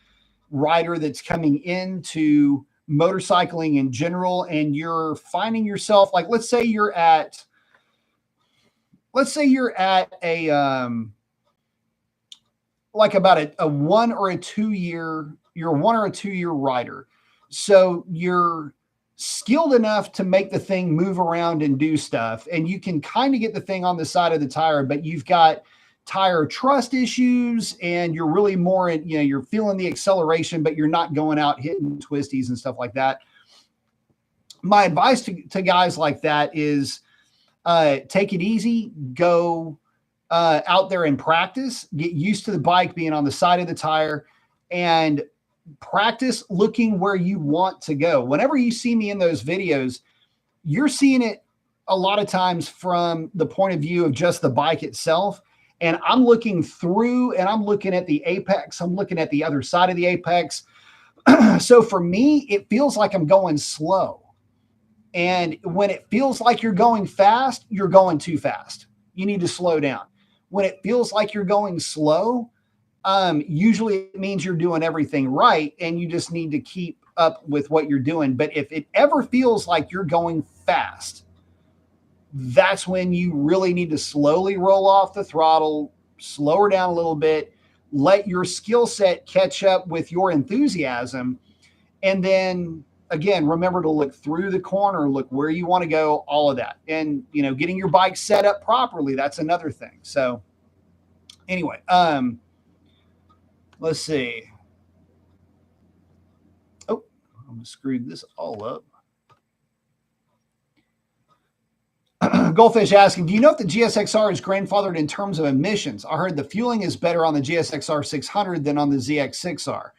rider that's coming into motorcycling in general, and you're finding yourself, like, let's say you're at a like about a 1 or a 2 year, you're a 1 or a 2 year rider. So you're skilled enough to make the thing move around and do stuff. And you can kind of get the thing on the side of the tire, but you've got tire trust issues, and you're really more in, you're feeling the acceleration, but you're not going out hitting twisties and stuff like that. My advice to guys like that is take it easy, go out there and practice, get used to the bike being on the side of the tire, and practice looking where you want to go. Whenever you see me in those videos, you're seeing it a lot of times from the point of view of just the bike itself. And I'm looking through, and I'm looking at the apex. I'm looking at the other side of the apex. So for me, it feels like I'm going slow. And when it feels like you're going fast, you're going too fast. You need to slow down. When it feels like you're going slow, usually it means you're doing everything right, and you just need to keep up with what you're doing. But if it ever feels like you're going fast, that's when you really need to slowly roll off the throttle, slow her down a little bit, let your skill set catch up with your enthusiasm. And then again, remember to look through the corner, look where you want to go, all of that. And, getting your bike set up properly, that's another thing. So anyway, let's see. Oh, I'm screwed this all up. Goldfish asking, do you know if the GSXR is grandfathered in terms of emissions? I heard the fueling is better on the GSXR 600 than on the ZX6R.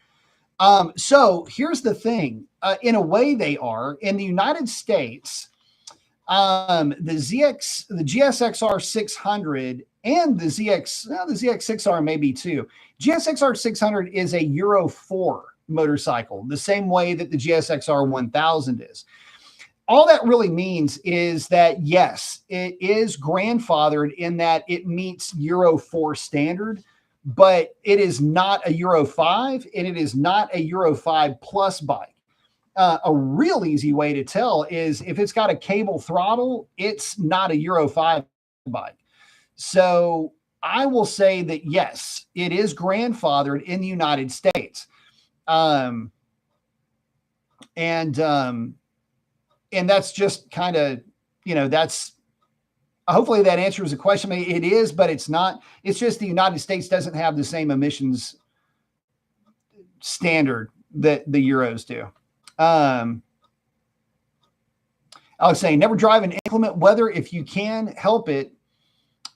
So here's the thing. In a way, they are. In the United States, the GSXR 600 and the ZX6R maybe too. GSXR 600 is a Euro 4 motorcycle, the same way that the GSXR 1000 is. All that really means is that, yes, it is grandfathered in that it meets Euro 4 standard, but it is not a Euro 5, and it is not a Euro 5 plus bike. A real easy way to tell is if it's got a cable throttle, it's not a Euro 5 bike. So I will say that, yes, it is grandfathered in the United States. And that's just kind of, that's, hopefully that answers the question. I mean, it is, but it's not. It's just the United States doesn't have the same emissions standard that the Euros do. I was saying, never drive in inclement weather if you can help it.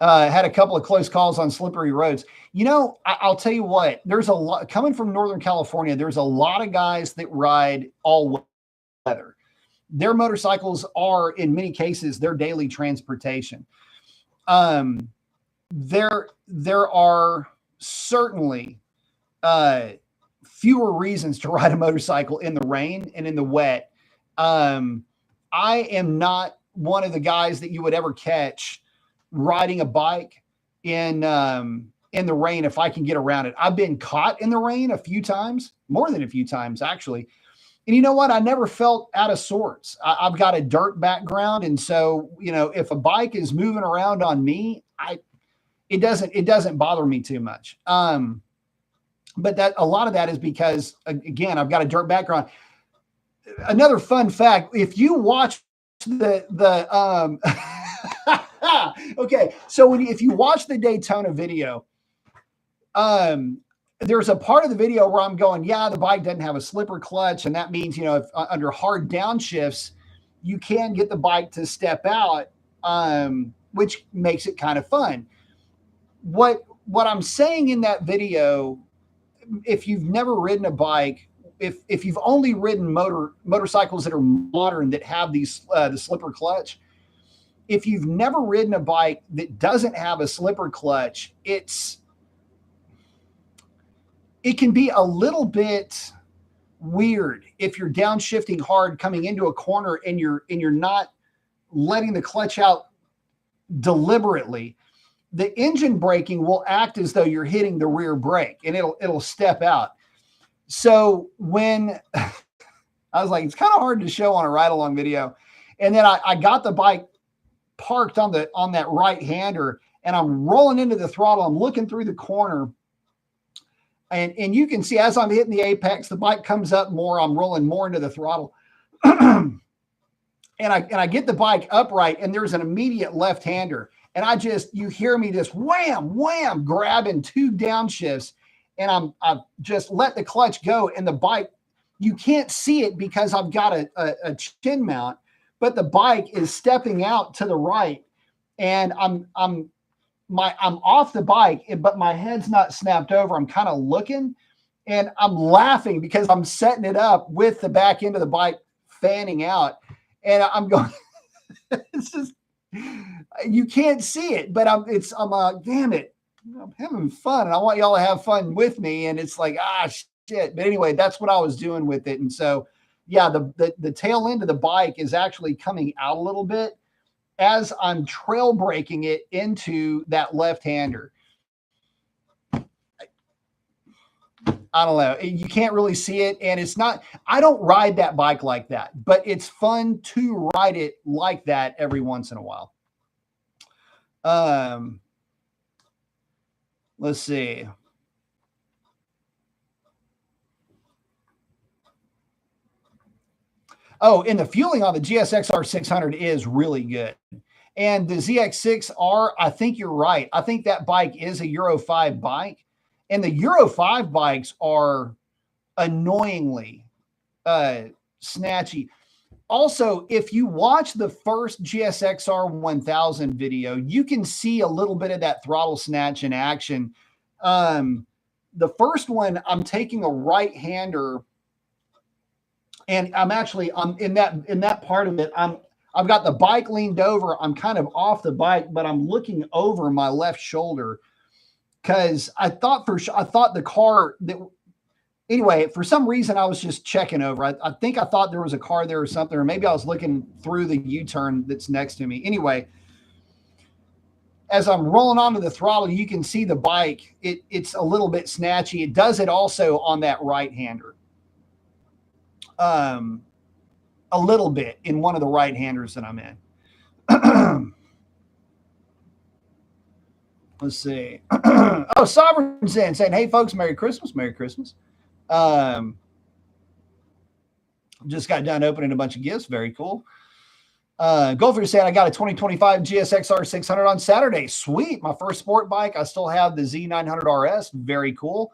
Had a couple of close calls on slippery roads. I'll tell you what, there's a lot coming from Northern California. There's a lot of guys that ride all weather. Their motorcycles are, in many cases, their daily transportation. There are certainly fewer reasons to ride a motorcycle in the rain and in the wet. I am not one of the guys that you would ever catch riding a bike in the rain if I can get around it. I've been caught in the rain a few times, more than a few times, actually. And you know what? I never felt out of sorts. I've got a dirt background. And so, if a bike is moving around on me, it doesn't bother me too much. but that a lot of that is because, again, I've got a dirt background. Another fun fact: if you watch the okay, so if you watch the Daytona video, there's a part of the video where I'm going, yeah, the bike doesn't have a slipper clutch, and that means, if under hard downshifts, you can get the bike to step out, which makes it kind of fun. What I'm saying in that video, if you've never ridden a bike, if you've only ridden motorcycles that are modern that have these the slipper clutch, if you've never ridden a bike that doesn't have a slipper clutch, it can be a little bit weird if you're downshifting hard coming into a corner and you're not letting the clutch out deliberetely. The engine braking will act as though you're hitting the rear brake, and it'll step out. So when I was like, it's kind of hard to show on a ride along video. And then I got the bike parked on that right hander, and I'm rolling into the throttle. I'm looking through the corner, and you can see as I'm hitting the apex, the bike comes up more. I'm rolling more into the throttle. and I get the bike upright, and there's an immediate left hander. And you hear me just wham, wham, grabbing two downshifts. And I've just let the clutch go, and the bike, you can't see it because I've got a chin mount, but the bike is stepping out to the right, and I'm off the bike, but my head's not snapped over. I'm kind of looking, and I'm laughing because I'm setting it up with the back end of the bike fanning out, and I'm going, it's just, you can't see it, but I'm damn it, I'm having fun, and I want y'all to have fun with me. And it's like, shit. But anyway, that's what I was doing with it. And so, yeah, the tail end of the bike is actually coming out a little bit as I'm trail braking it into that left-hander. I don't know. You can't really see it. And I don't ride that bike like that, but it's fun to ride it like that every once in a while. Let's see. Oh, and the fueling on the GSX-R 600 is really good. And the ZX6R, I think you're right. I think that bike is a Euro 5 bike. And the Euro 5 bikes are annoyingly snatchy. Also, if you watch the first GSX-R 1000 video, you can see a little bit of that throttle snatch in action. The first one, I'm taking a right-hander, and I'm in that part of it. I've got the bike leaned over. I'm kind of off the bike, but I'm looking over my left shoulder because I thought the car that. Anyway, for some reason, I was just checking over. I think I thought there was a car there or something, or maybe I was looking through the U-turn that's next to me. Anyway, as I'm rolling onto the throttle, you can see the bike. It's a little bit snatchy. It does it also on that right-hander. A little bit in one of the right-handers that I'm in. Let's see. Oh, Sovereign Zen saying, hey, folks, Merry Christmas. Merry Christmas. Just got done opening a bunch of gifts. Very cool. Goldfish said, I got a 2025 GSX-R 600 on Saturday. Sweet. My first sport bike. I still have the Z900 RS. Very cool.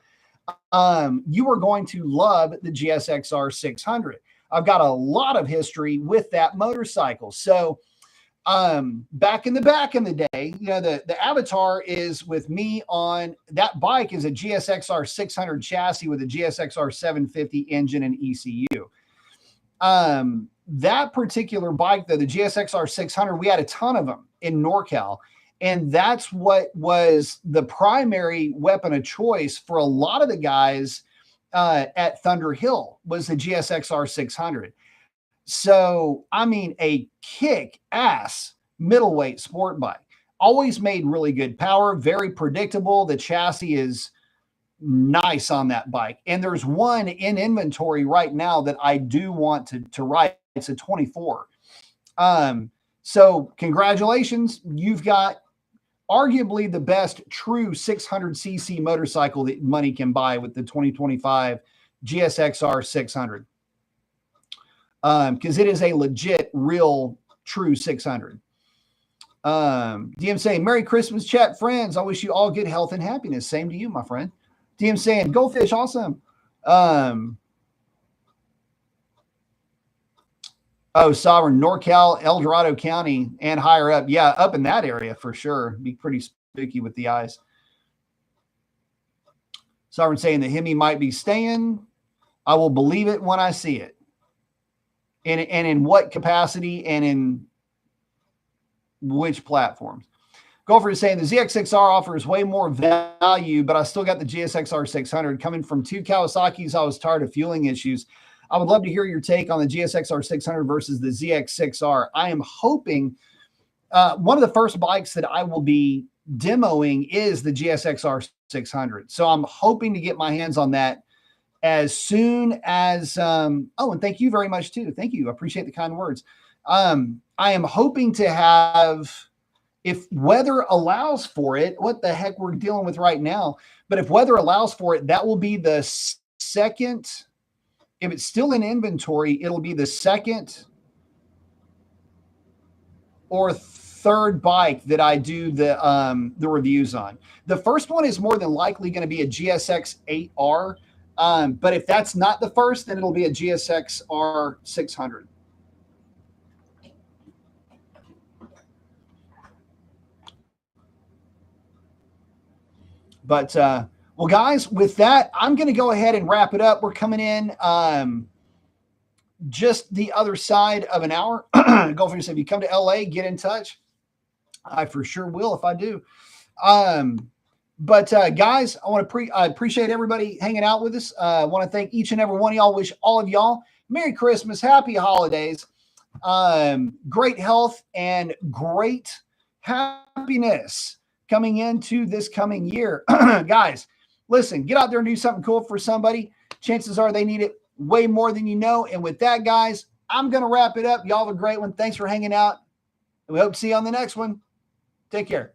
You are going to love the GSX-R 600. I've got a lot of history with that motorcycle. So, back in the day, the Avatar is with me on that bike is a GSX-R 600 chassis with a GSX-R 750 engine and ECU. That particular bike, though, the GSX-R 600, we had a ton of them in NorCal. And that's what was the primary weapon of choice for a lot of the guys at Thunder Hill was the GSX-R 600. So, I mean, a kick-ass middleweight sport bike. Always made really good power, very predictable. The chassis is nice on that bike. And there's one in inventory right now that I do want to ride. It's a 24. So congratulations. You've got arguably the best true 600cc motorcycle that money can buy with the 2025 GSXR 600. Because it is a legit, real, true 600. DM saying, Merry Christmas, chat friends. I wish you all good health and happiness. Same to you, my friend. DM saying, Goldfish, awesome. Sovereign, NorCal, El Dorado County, and higher up. Yeah, up in that area for sure. Be pretty spooky with the eyes. Sovereign saying the Hemi might be staying. I will believe it when I see it. And in what capacity and in which platforms. Gopher is saying the ZX6R offers way more value, but I still got the GSXR 600 coming from two Kawasaki's. I was tired of fueling issues. I would love to hear your take on the GSXR 600 versus the ZX6R. I am hoping one of the first bikes that I will be demoing is the GSXR 600. So I'm hoping to get my hands on that as soon as, and thank you very much too. Thank you. I appreciate the kind words. I am hoping to have, if weather allows for it, what the heck we're dealing with right now, but if weather allows for it, that will be the second, if it's still in inventory, it'll be the second or third bike that I do the reviews on. The first one is more than likely going to be a GSX 8R. But if that's not the first, then it'll be a GSXR 600. But, well, guys, with that, I'm going to go ahead and wrap it up. We're coming in just the other side of an hour. Golfer said, if you come to LA, get in touch. I for sure will if I do. But guys, I appreciate everybody hanging out with us. I want to thank each and every one of y'all. Wish all of y'all Merry Christmas, Happy Holidays, great health, and great happiness coming into this coming year. Guys, listen, get out there and do something cool for somebody. Chances are they need it way more than you know. And with that, guys, I'm going to wrap it up. Y'all have a great one. Thanks for hanging out. And we hope to see you on the next one. Take care.